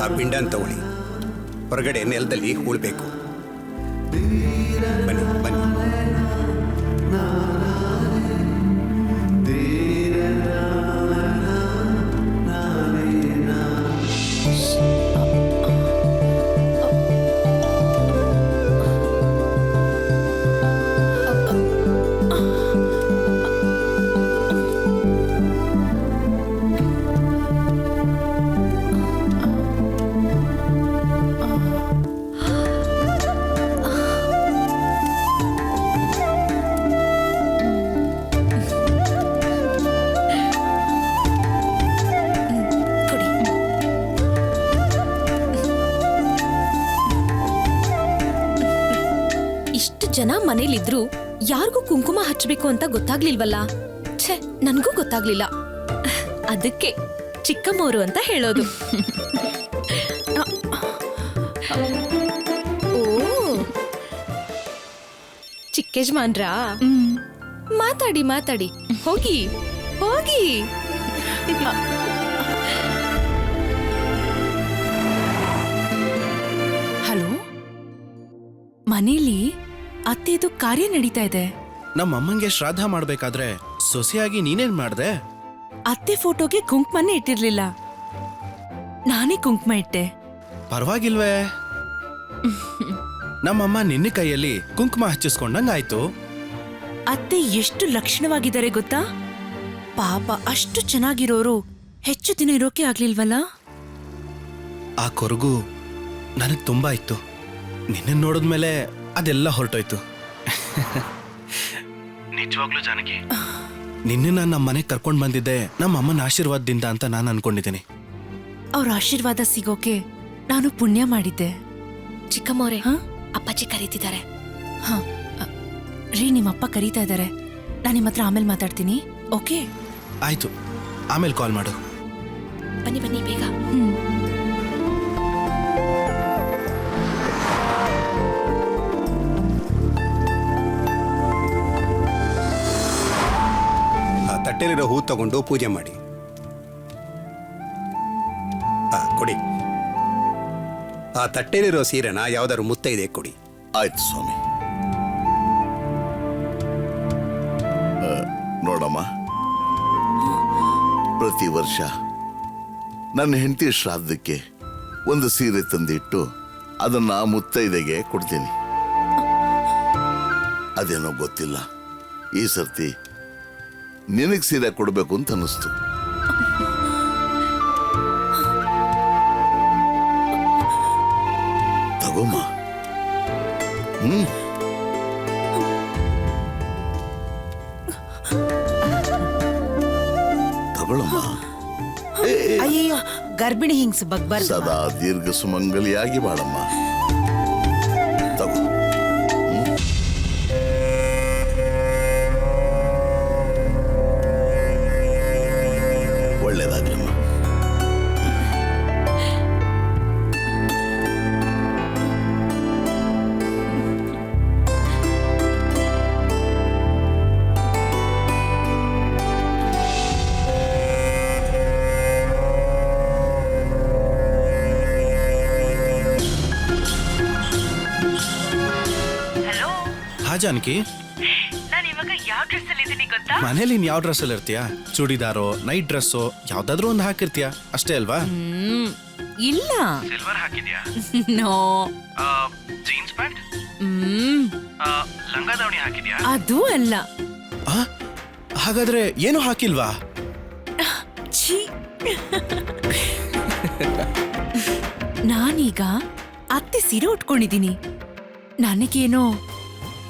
ಆ ಪಿಂಡನ ತಗೊಳ್ಳಿ. ಹೊರಗಡೆ ನೆಲದಲ್ಲಿ ಹೂಳ್ಬೇಕು. ಬನ್ನಿ ಬನ್ನಿ. ಜನ ಮನೇಲಿದ್ರು ಯಾರಿಗೂ ಕುಂಕುಮ ಹಚ್ಚಬೇಕು ಅಂತ ಗೊತ್ತಾಗ್ಲಿಲ್ವಲ್ಲ? ಛೇ, ನನ್ಗೂ ಗೊತ್ತಾಗ್ಲಿಲ್ಲ. ಅದಕ್ಕೆ ಚಿಕ್ಕಮ್ಮೋರು ಅಂತ ಹೇಳೋದು. ಓ, ಚಿಕ್ಕೇಜ್ಮಾನ್ರಾ? ಮಾತಾಡಿ ಮಾತಾಡಿ, ಹೋಗಿ ಹೋಗಿ. ಹಲೋ, ಮನೇಲಿ ಅತ್ತೆದು ಕಾರ್ಯ ನಡೀತಾ ಇದೆ. ನಮ್ಮ ಅಮ್ಮಂಗೆ ಶ್ರಾದ್ದ ಮಾಡ್ಬೇಕಾದ್ರೆ ಸೊಸೆಯಾಗಿ ನೀನೇನ್ ಮಾಡ್ದೆ? ಅತ್ತೆ ಫೋಟೋಗೆ ಕುಂಕುಮನೇ ಇಟ್ಟಿರ್ಲಿಲ್ಲ, ನಾನೇ ಕುಂಕುಮ ಇಟ್ಟೆ. ಪರವಾಗಿಲ್ವೇ? ನಮ್ಮಮ್ಮ ನಿನ್ನ ಕೈಯಲ್ಲಿ ಕುಂಕುಮ ಹಚ್ಚಿಸ್ಕೊಂಡಂಗಾಯ್ತು. ಅತ್ತೆ ಎಷ್ಟು ಲಕ್ಷಣವಾಗಿದ್ದಾರೆ ಗೊತ್ತಾ? ಪಾಪ, ಅಷ್ಟು ಚೆನ್ನಾಗಿರೋರು ಹೆಚ್ಚು ದಿನ ಇರೋಕೆ ಆಗ್ಲಿಲ್ವಲ್ಲ? ಆ ಕೊರಗು ನನಗ್ ತುಂಬಾ ಇತ್ತು. ನಿನ್ನ ನೋಡಿದ್ಮೇಲೆ ಅದೆಲ್ಲ ಹೊರಟೋಯ್ತು. ನಿಜವಾಗ್ಲೂ ಜಾನಕಿ, ನಿನ್ನ ನಮ್ಮ ಮನೆಗೆ ಕರ್ಕೊಂಡ್ ಬಂದಿದ್ದೆ ನಮ್ಮ ಅಮ್ಮನ ಆಶೀರ್ವಾದದಿಂದ ಅಂತ ನಾನು ಅನ್ಕೊಂಡಿದ್ದೀನಿ. ಅವ್ರ ಆಶೀರ್ವಾದ ಸಿಗೋಕೆ ನಾನು ಪುಣ್ಯ ಮಾಡಿದ್ದೆ. ಚಿಕ್ಕಮ್ಮೋರೆ, ಅಪ್ಪಾಜಿ ಕರೀತಿದ್ದಾರೆ. ಹಾ ರೀ, ನಿಮ್ಮಪ್ಪ ಕರೀತಾ ಇದ್ದಾರೆ. ನಾನು ನಿಮ್ಮ ಹತ್ರ ಆಮೇಲೆ ಮಾತಾಡ್ತೀನಿ, ಓಕೆ? ಆಯ್ತು, ಆಮೇಲೆ ಕಾಲ್ ಮಾಡು. ಬನ್ನಿ ಬನ್ನಿ ಬೇಗ. ತಟ್ಟೆಲಿರೋ ಹೂ ತಗೊಂಡು ಪೂಜೆ ಮಾಡಿ. ಕೊಡಿ. ಆ ತಟ್ಟೆಲಿರೋ ಸೀರೆನ ಯಾವ್ದಾದ್ರು ಮುತ್ತೈದೆ ಕೊಡಿ. ಆಯ್ತು ಸ್ವಾಮಿ. ನೋಡಮ್ಮ, ಪ್ರತಿ ವರ್ಷ ನನ್ನ ಹೆಂಡತಿ ಶ್ರಾದ್ದಕ್ಕೆ ಒಂದು ಸೀರೆ ತಂದಿಟ್ಟು ಅದನ್ನ ಮುತ್ತೈದೆಗೆ ಕೊಡ್ತೀನಿ. ಅದೇನೋ ಗೊತ್ತಿಲ್ಲ, ಈ ಸರ್ತಿ ನಿನಗೆ ಸೀರೆ ಕೊಡಬೇಕು ಅಂತ ಅನ್ನಿಸ್ತು. ತಗೋಮ್ಮ. ತಗೊಳಮ್ಮ. ಅಯ್ಯೋ, ಗರ್ಭಿಣಿ ಹಿಂಗ್ಸ್ ಬಗ್ಬಾರ್ದು. ಸದಾ ದೀರ್ಘ ಸುಮಂಗಲಿಯಾಗಿ ಬಾಳಮ್ಮ. ತಗೋ. ಒಳ್ಳೇದಾಗ್ಲಮ್ಮ. ಹಾ ಜಾನಕಿ, ನಾನು ಇವಾಗ ಯಾವ ಡ್ರೆಸ್ ಅಲ್ಲಿ ಇದೀನಿ ಗೊತ್ತಾ? ಮನೇಲಿ ನೀನ್ ಯಾವ ಡ್ರೆಸ್ ಅಲ್ಲಿ ಇರ್ತೀಯಾ? ಚೂಡಿದಾರೋ, ನೈಟ್ ಡ್ರೆಸ್ಸೋ, ಯಾವ್ದಾದ್ರು ಒಂದು ಹಾಕಿರ್ತೀಯಾ ಅಷ್ಟೇ ಅಲ್ವಾ? ಇಲ್ಲ. ಸಿಲ್ವರ್ ಹಾಕಿದ್ಯಾ? ನೋ. Jeans pant? ಲಂಗ ದಾವಣಿ ಹಾಕಿದ್ಯಾ? ಅದು ಅಲ್ಲ. ಹಾಗಾದ್ರೆ ಏನು ಹಾಕಿಲ್ವಾ? ಛೀ. ನಾನೀಗ ಅತ್ತೆ ಸೀರೆ ಉಟ್ಕೊಂಡಿದ್ದೀನಿ. ನನಗೇನೋ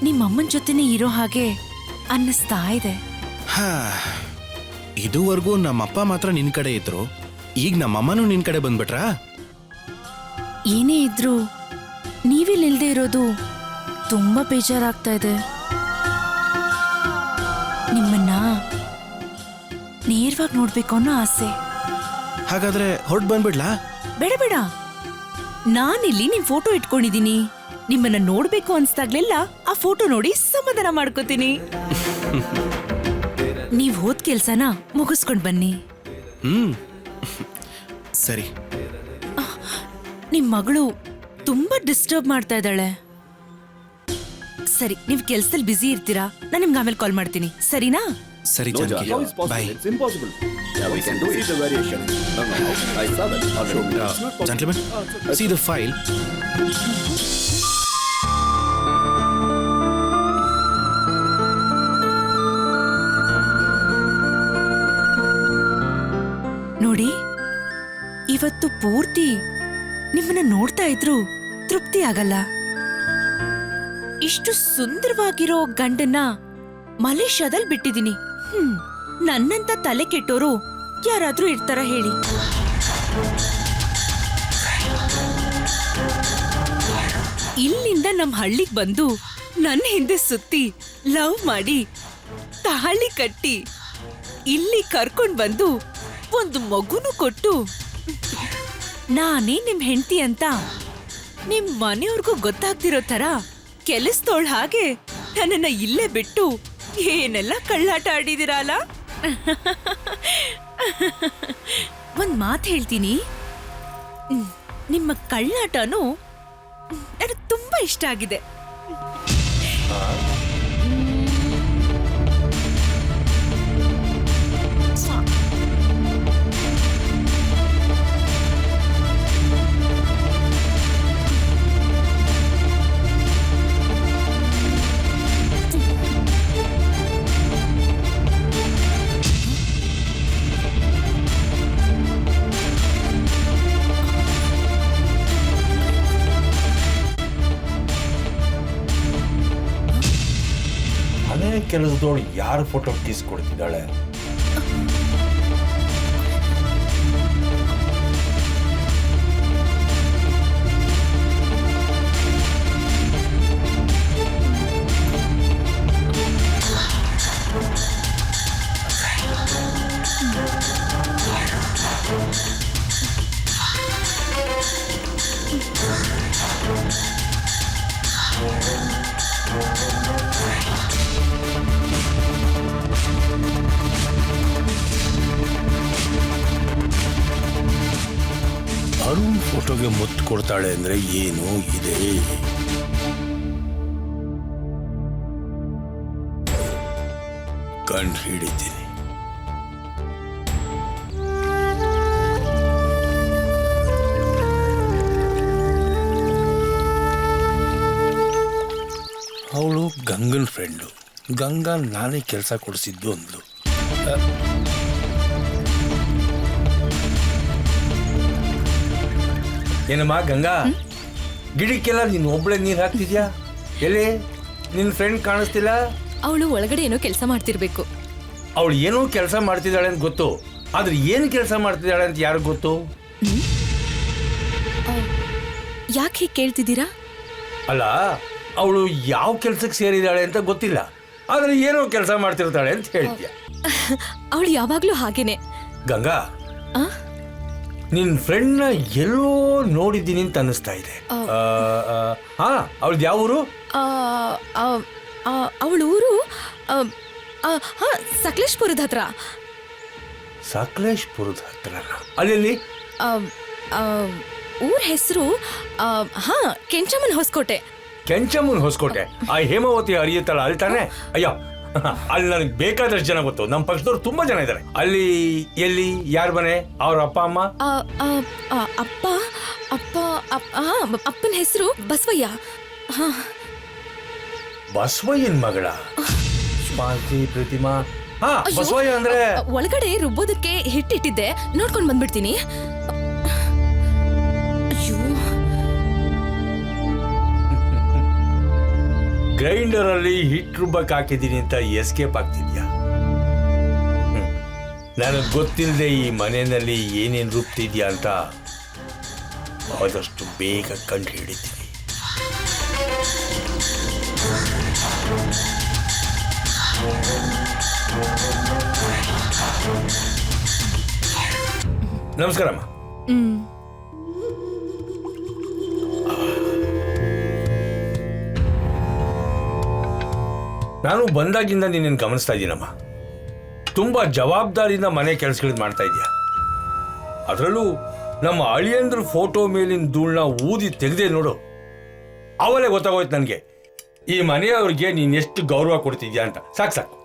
ನಿಮ್ಮಮ್ಮನ ಜೊತೆನೆ ಇರೋ ಹಾಗೆ ಅನ್ನಿಸ್ತಾ ಇದೆ. ಹಾ, ಇದುವರೆಗೂ ನಮ್ಮಪ್ಪ ಮಾತ್ರ ನಿನ್ ಕಡೆ ಇದ್ರು, ಈಗ ನಮ್ಮಮ್ಮನೂ ನಿನ್ ಕಡೆ ಬಂದ್ಬಿಟ್ರಾ? ಏನೇ ಇದ್ರು ನೀವಿಲ್ಲಿಲ್ದೇ ಇರೋದು ತುಂಬಾ ಬೇಜಾರಾಗ್ತಾ ಇದೆ. ನಿಮ್ಮನ್ನ ನೇರವಾಗಿ ನೋಡ್ಬೇಕು ಅನ್ನೋ ಆಸೆ. ಹಾಗಾದ್ರೆ ಹೊರಟು ಬಂದ್ಬಿಡ್ಲಾ? ಬೇಡ ಬೇಡ, ನಾನಿಲ್ಲಿ ನಿಮ್ ಫೋಟೋ ಇಟ್ಕೊಂಡಿದೀನಿ. ನಿಮ್ಮನ್ನ ನೋಡ್ಬೇಕು ಅನ್ಸ್ದಾಗ್ಲೆಲ್ಲ ಆ ಫೋಟೋ ನೋಡಿ ಸಮಾಧಾನ ಮಾಡ್ಕೋತೀನಿ. ನೀವ್ ಹೋದ್ ಕೆಲ್ಸನ ಮುಗಿಸ್ಕೊಂಡ್ ಬನ್ನಿ. ಸರಿ. ನಿಮ್ ಮಗಳು ತುಂಬಾ ಡಿಸ್ಟರ್ಬ್ ಮಾಡ್ತಾ ಇದ್ದಾಳೆ. ಸರಿ, ನೀವ್ ಕೆಲ್ಸದಲ್ಲಿ ಬ್ಯುಸಿ ಇರ್ತೀರಾ, ನಾನ್ ನಿಮ್ಗೆ ಆಮೇಲೆ ಕಾಲ್ ಮಾಡ್ತೀನಿ, ಸರಿನಾ? ಸರಿ ಜಾನಕಿ, ಬಾಯ್. Gentlemen, see the file. ನೋಡಿ, ಇವತ್ತು ಪೂರ್ತಿ ನಿಮ್ಮನ್ನ ನೋಡ್ತಾ ಇದ್ರು ತೃಪ್ತಿ ಆಗಲ್ಲ. ಇಷ್ಟು ಸುಂದರವಾಗಿರೋ ಗಂಡನ್ನ ಮಲೇಷ್ಯಾದಲ್ಲಿ ಬಿಟ್ಟಿದೀನಿ. ನನ್ನಂತ ತಲೆ ಕೆಟ್ಟೋರು ಯಾರಾದ್ರೂ ಇರ್ತಾರ ಹೇಳಿ? ಇಲ್ಲಿಂದ ನಮ್ ಹಳ್ಳಿಗ್ ಬಂದು ನನ್ನ ಹಿಂದೆ ಸುತ್ತಿ ಲವ್ ಮಾಡಿ ತಾಳಿ ಕಟ್ಟಿ ಇಲ್ಲಿ ಕರ್ಕೊಂಡ್ ಬಂದು ಒಂದು ಮಗುನು ಕೊಟ್ಟು ನಾನೇ ನಿಮ್ ಹೆಂಡತಿ ಅಂತ ನಿಮ್ ಮನೆಯವ್ರಿಗೂ ಗೊತ್ತಾಗ್ತಿರೋ ತರ ಕೆಲಸದೋಳ್ ಹಾಗೆ ನನ್ನನ್ನ ಇಲ್ಲೇ ಬಿಟ್ಟು ಏನೆಲ್ಲ ಕಳ್ಳಾಟ ಆಡಿದಿರಲ್ಲ. ಒಂದ್ ಮಾತು ಹೇಳ್ತೀನಿ, ನಿಮ್ಮ ಕಳ್ಳಾಟನೂ ನನಗೆ ತುಂಬಾ ಇಷ್ಟ ಆಗಿದೆ. ಕೆಲಸದೋಳು ಯಾರು ಫೋಟೋ ತೀಸ್ಕೊಡ್ತಿದ್ದಾಳೆ? ಅರುಣ್ ಫೋಟೋಗೆ ಮುತ್ತು ಕೊಡ್ತಾಳೆ ಅಂದ್ರೆ ಏನೋ ಇದೆ. ಕಂಡು ಹಿಡಿತೀನಿ. ಅವಳು ಗಂಗನ್ ಫ್ರೆಂಡು. ಗಂಗಾ ನಾನೇ ಕೆಲಸ ಕೊಡಿಸಿದ್ದು ಅಂದ್ಲು. ಏನಮ್ಮ ಗಂಗಾ, ಗಿಡಕ್ಕೆಲ್ಲ ನೀನು ಒಬ್ಳೆ ನೀರು ಹಾಕ್ತಿದ್ಯಾ? ಎಲ್ಲಿ ನಿನ್ನ ಫ್ರೆಂಡ್ ಕಾಣಿಸ್ತಿಲ್ಲ? ಅವಳು ಒಳಗಡೆ ಏನೋ ಕೆಲಸ ಮಾಡ್ತಿರ್ಬೇಕು. ಅವಳು ಏನೋ ಕೆಲಸ ಮಾಡ್ತಿದ್ದಾಳೆ ಅಂತ ಗೊತ್ತು, ಆದ್ರೆ ಏನು ಕೆಲಸ ಮಾಡ್ತಿದ್ದಾಳೆ ಅಂತ ಯಾರಿಗೂ ಗೊತ್ತು? ಯಾಕೆ ಹೀಗೆ ಕೇಳ್ತಿದ್ದೀರಾ? ಅಲ್ಲ, ಅವಳು ಯಾವ ಕೆಲ್ಸಕ್ಕೆ ಸೇರಿದಾಳೆ ಅಂತ ಗೊತ್ತಿಲ್ಲ, ಆದ್ರೆ ಏನೋ ಕೆಲಸ ಮಾಡ್ತಿರ್ತಾಳೆ ಅಂತ ಹೇಳ್ತೀಯ. ಅವಳು ಯಾವಾಗ್ಲೂ ಹಾಗೇನೆ. ಗಂಗಾ, ನಿನ್ ಫ್ರೆಂಡ್ನ ಎಲ್ಲೋ ನೋಡಿದ್ದೀನಿ ಅಂತ ಅನ್ನಿಸ್ತಾ ಇದೆ. ಹಾ, ಅವಳ್ದು ಯಾವ ಊರು? ಅವಳ ಊರು ಸಕಲೇಶ್ಪುರದ ಹತ್ರ. ಸಕಲೇಶ್ಪುರದ ಹತ್ರ? ಅಲ್ಲಿ ಊರ ಹೆಸರು ಕೆಂಚಮ್ಮನ ಹೊಸಕೋಟೆ. ಕೆಂಚಮ್ಮನ ಹೊಸಕೋಟೆ? ಆ ಹೇಮಾವತಿ ಹರಿಯುತ್ತಲ್ಲ, ಅಲ್ಲಿ ತಾನೆ? ಅಯ್ಯೋ, ಅಲ್ಲಿ ನನಗೆ ಬೇಕಾದಷ್ಟು ಜನ ಗೊತ್ತು. ನಮ್ಮ ಪಕ್ಷದವ್ರು ತುಂಬಾ ಜನ ಇದ್ದಾರೆ ಅಲ್ಲಿ. ಎಲ್ಲಿ, ಯಾರ ಮನೆ, ಅವ್ರ ಅಪ್ಪ ಅಮ್ಮ? ಅಪ್ಪನ ಹೆಸರು ಬಸವಯ್ಯ. ಬಸವಯ್ಯನ ಮಗಳ? ಶಾಂತಿ ಪ್ರತಿಮಾ? ಹಾ, ಬಸವಯ್ಯ ಅಂದ್ರೆ ಒಳಗಡೆ ರುಬ್ಬೋದಕ್ಕೆ ಹಿಟ್ಟಿಟ್ಟಿದ್ದೆ, ನೋಡ್ಕೊಂಡು ಬಂದ್ಬಿಡ್ತೀನಿ. ಗ್ರೈಂಡರ್ ಅಲ್ಲಿ ಹಿಟ್ ರುಬ್ಬಕ್ ಹಾಕಿದೀನಿ ಅಂತ ಎಸ್ಕೇಪ್ ಆಗ್ತಿದ್ಯಾ? ನನಗೆ ಗೊತ್ತಿಲ್ಲದೆ ಈ ಮನೆಯಲ್ಲಿ ಏನೇನು ರುಬ್ತಿದ್ಯಾ ಅಂತ ಆದಷ್ಟು ಬೇಗ ಕಂಡು ಹಿಡಿತೀನಿ. ನಮಸ್ಕಾರಮ್ಮ. ನಾನು ಬಂದಾಗಿಂದ ನಿನ್ನ ಗಮನಿಸ್ತಾ ಇದ್ದೀನಮ್ಮ. ತುಂಬಾ ಜವಾಬ್ದಾರಿಯಿಂದ ಮನೆ ಕೆಲಸಗಳನ್ನ ಮಾಡ್ತಾ ಇದೀಯ. ಅದರಲ್ಲೂ ನಮ್ಮ ಅಳಿಯಂದ್ರ ಫೋಟೋ ಮೇಲಿನ ಧೂಳನ್ನ ಊದಿ ತೆಗೆದೇ ನೋಡು, ಅವಲೇ ಗೊತ್ತಾಗೋಯ್ತು ನನಗೆ ಈ ಮನೆಯವ್ರಿಗೆ ನೀನ್ ಎಷ್ಟು ಗೌರವ ಕೊಡ್ತಿದ್ಯಾ ಅಂತ. ಸಾಕು ಸಾಕು.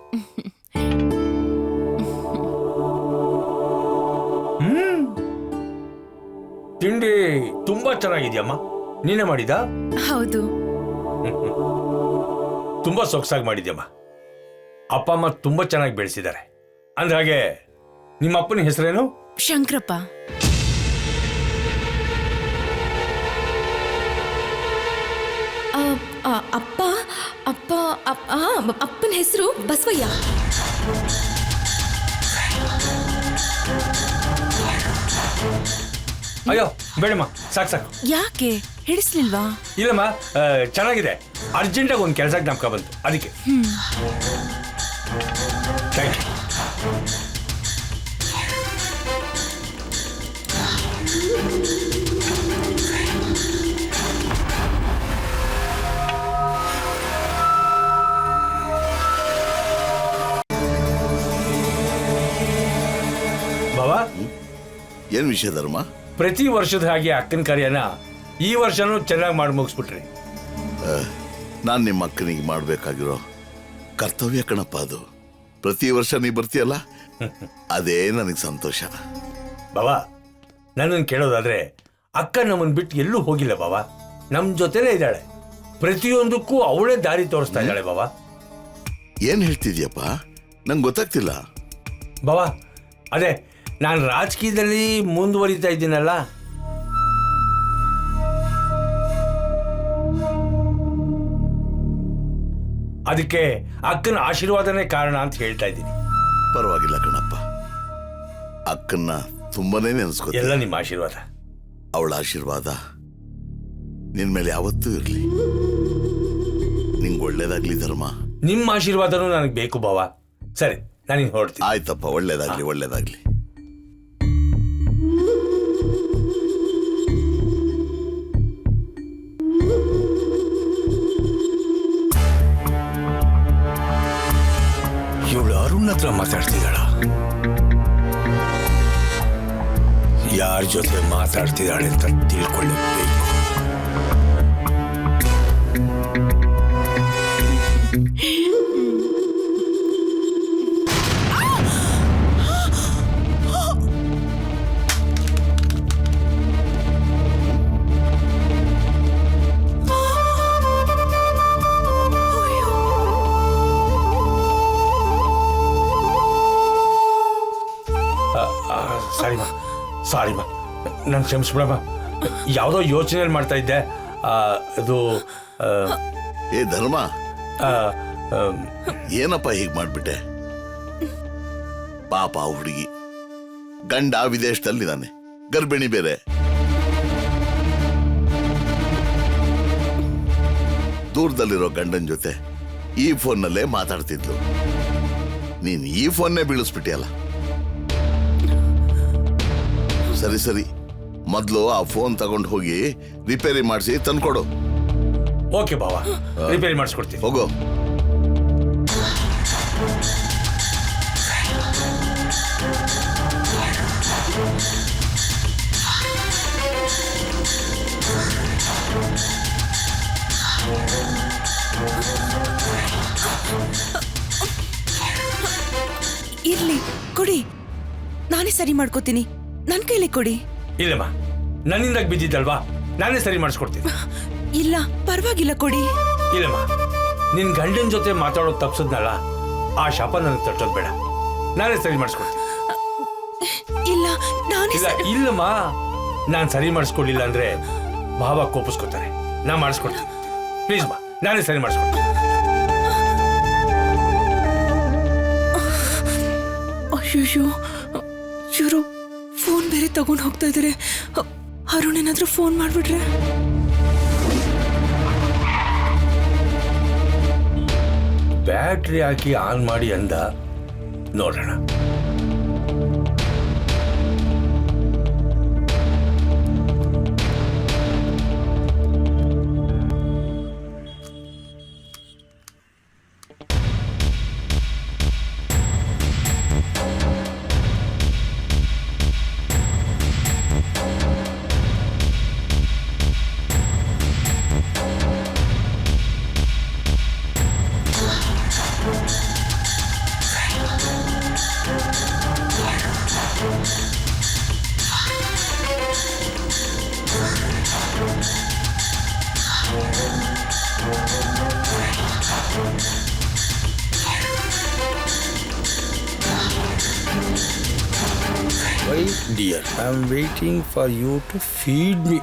ತಿಂಡಿ ತುಂಬಾ ಚೆನ್ನಾಗಿದ್ಯಮ್ಮ. ನೀನೇ ಮಾಡಿದ? ಹೌದು. ತುಂಬಾ ಸೊಗಸಾಗಿ ಮಾಡಿದ್ಯಮ್ಮ. ಅಪ್ಪ ಅಮ್ಮ ತುಂಬಾ ಚೆನ್ನಾಗಿ ಬೆಳೆಸಿದ್ದಾರೆ. ಅಂದ ಹಾಗೆ ನಿಮ್ಮ ಅಪ್ಪನ ಹೆಸರೇನು? ಶಂಕರಪ್ಪ. ಅಪ್ಪನ ಹೆಸರು ಬಸವಯ್ಯ. ಅಯ್ಯೋ ಬೇಡಮ್ಮ, ಸಾಕು ಸಾಕು. ಯಾಕೆ ಹಿಡಿಸ್ಲಿಲ್ವಾ? ಇಲ್ಲಮ್ಮ, ಚೆನ್ನಾಗಿದೆ. ಅರ್ಜೆಂಟಾಗಿ ಒಂದು ಕೆಲಸ ಜ್ಞಾಪಕ ಬಂತು, ಅದಕ್ಕೆ. Thank you. ಬಾಬಾ, ಏನ್ ವಿಷಯ ಧರ್ಮ? ಪ್ರತಿ ವರ್ಷದ ಹಾಗೆ ಅಕ್ಕನ ಕಾರ್ಯನ ಈ ವರ್ಷನೂ ಚೆನ್ನಾಗಿ ಮಾಡಿ ಮುಗಿಸ್ಬಿಟ್ರಿ. ನಾನು ನಿಮ್ಮ ಅಕ್ಕನಿಗೆ ಮಾಡಬೇಕಾಗಿರೋ ಕರ್ತವ್ಯ ಕಣಪ್ಪ ಅದು. ಪ್ರತಿ ವರ್ಷ ನೀ ಬರ್ತೀಯಲ್ಲ, ಅದೇ ನನಗೆ ಸಂತೋಷ. ಬಾಬಾ, ನನ್ನನ್ನು ಕೇಳೋದಾದ್ರೆ ಅಕ್ಕ ನಮ್ಮನ್ನು ಬಿಟ್ಟು ಎಲ್ಲೂ ಹೋಗಿಲ್ಲ ಬಾಬಾ. ನಮ್ಮ ಜೊತೆಲೇ ಇದ್ದಾಳೆ. ಪ್ರತಿಯೊಂದಕ್ಕೂ ಅವಳೇ ದಾರಿ ತೋರಿಸ್ತಾ ಇದ್ದಾಳೆ ಬಾಬಾ. ಏನ್ ಹೇಳ್ತಿದ್ಯಪ್ಪ? ನಂಗೆ ಗೊತ್ತಾಗ್ತಿಲ್ಲ. ಬಾಬಾ, ಅದೇ ನಾನು ರಾಜಕೀಯದಲ್ಲಿ ಮುಂದುವರಿತಾ ಇದ್ದೀನಲ್ಲ, ಅದಕ್ಕೆ ಅಕ್ಕನ ಆಶೀರ್ವಾದನೇ ಕಾರಣ ಅಂತ ಹೇಳ್ತಾ ಇದ್ದೀನಿ. ಪರವಾಗಿಲ್ಲ ಕಣಪ್ಪ, ಅಕ್ಕನ್ನ ತುಂಬಾನೇ ನೆನೆಸ್ಕೊ. ಎಲ್ಲ ನಿಮ್ಮ ಆಶೀರ್ವಾದ. ಅವಳ ಆಶೀರ್ವಾದ ನಿನ್ ಮೇಲೆ ಯಾವತ್ತೂ ಇರಲಿ. ನಿಂಗೆ ಒಳ್ಳೇದಾಗ್ಲಿ ಧರ್ಮ. ನಿಮ್ಮ ಆಶೀರ್ವಾದನೂ ನನಗೆ ಬೇಕು ಬಾವಾ. ಸರಿ, ನಾನಿನ್ ಹೊರಡ್ತೀನಿ. ಆಯ್ತಪ್ಪ, ಒಳ್ಳೇದಾಗ್ಲಿ ಒಳ್ಳೇದಾಗ್ಲಿ. ಇವಳು ಅರುಣ್ ಹತ್ರ ಮಾತಾಡ್ತಿದ್ದಾಳ. ಯಾರ ಜೊತೆ ಮಾತಾಡ್ತಿದ್ದಾಳೆ ಅಂತ ತಿಳ್ಕೊಳ್ಳಬೇಕು. ಸಾರಿಮ್ಮ, ನಾನು ಕ್ಷಮಿಸ್ಬಿಡಮ್ಮ. ಯಾವುದೋ ಯೋಚನೆಯಲ್ಲಿ ಮಾಡ್ತಾ ಇದ್ದೆ. ಅದು ಏ ಧರ್ಮ, ಏನಪ್ಪ ಹೀಗೆ ಮಾಡ್ಬಿಟ್ಟೆ? ಪಾಪ ಹುಡುಗಿ ಗಂಡ ವಿದೇಶದಲ್ಲಿದ್ದಾನೆ, ಗರ್ಭಿಣಿ ಬೇರೆ. ದೂರದಲ್ಲಿರೋ ಗಂಡನ ಜೊತೆ ಈ ಫೋನ್ನಲ್ಲೇ ಮಾತಾಡ್ತಿದ್ಲು. ನೀನ್ ಈ ಫೋನ್ನೇ ಬೀಳಿಸ್ಬಿಟ್ಟಿಯಲ್ಲ. ಸರಿ ಸರಿ, ಮೊದ್ಲು ಆ ಫೋನ್ ತಗೊಂಡು ಹೋಗಿ ರಿಪೇರಿ ಮಾಡಿಸಿ ತಂದ್ಕೊಡು. ಓಕೆ ಬಾವ, ರಿಪೇರಿ ಮಾಡಿಸ್ಕೊಡ್ತೀನಿ. ಹೋಗೋ. ಇರ್ಲಿ ಕೊಡಿ, ನಾನೇ ಸರಿ ಮಾಡ್ಕೋತೀನಿ. ನನ್ ಕೈಲಿ ಕೊಡಿ. ಇಲ್ಲಮ್ಮ, ನನ್ನಿಂದ ಬಿದ್ದಿದ್ದಲ್ವಾ, ನಾನೇ ಸರಿ ಮಾಡಿಸ್ಕೊಡ್ತೀನಿ. ಇಲ್ಲ ಪರವಾಗಿಲ್ಲ, ಕೊಡಿ. ಇಲ್ಲಮ್ಮ, ನಿನ್ ಗಂಡನ ಜೊತೆ ಮಾತಾಡೋದು ತಪ್ಸದ್ನಲ್ಲ, ಆ ಶಾಪ ನನಗೆ ತಟ್ಟೋದು ಬೇಡ. ನಾನೇ ಸರಿ ಮಾಡಿಸ್ಕೊಡ್ತೀನಿ. ಇಲ್ಲ ನಾನೇ ಇಲ್ಲ ಇಲ್ಲಮ್ಮ, ನಾನ್ ಸರಿ ಮಾಡಿಸ್ಕೊಡ್ಲಿಲ್ಲ ಅಂದ್ರೆ ಭಾವ ಕೋಪಿಸ್ಕೊತಾರೆ. ನಾ ಮಾಡಿಸ್ಕೊಡ್ತೀನಿ. ಪ್ಲೀಸ್ ಬಾ, ನಾನೇ ಸರಿ ಮಾಡಿಸ್ಕೊಡ್ತೀನಿ. ಅಯ್ಯೋ, ಇವರು ಫೋನ್ ಬೇರೆ ತಗೊಂಡು ಹೋಗ್ತಾ ಇದಾರೆ. ಅರುಣ್ ಏನಾದ್ರೂ ಫೋನ್ ಮಾಡ್ಬಿಟ್ರೆ? ಬ್ಯಾಟ್ರಿ ಹಾಕಿ ಆನ್ ಮಾಡಿ ಅಂದ, ನೋಡೋಣ. Wait, dear, I'm waiting for you to feed me.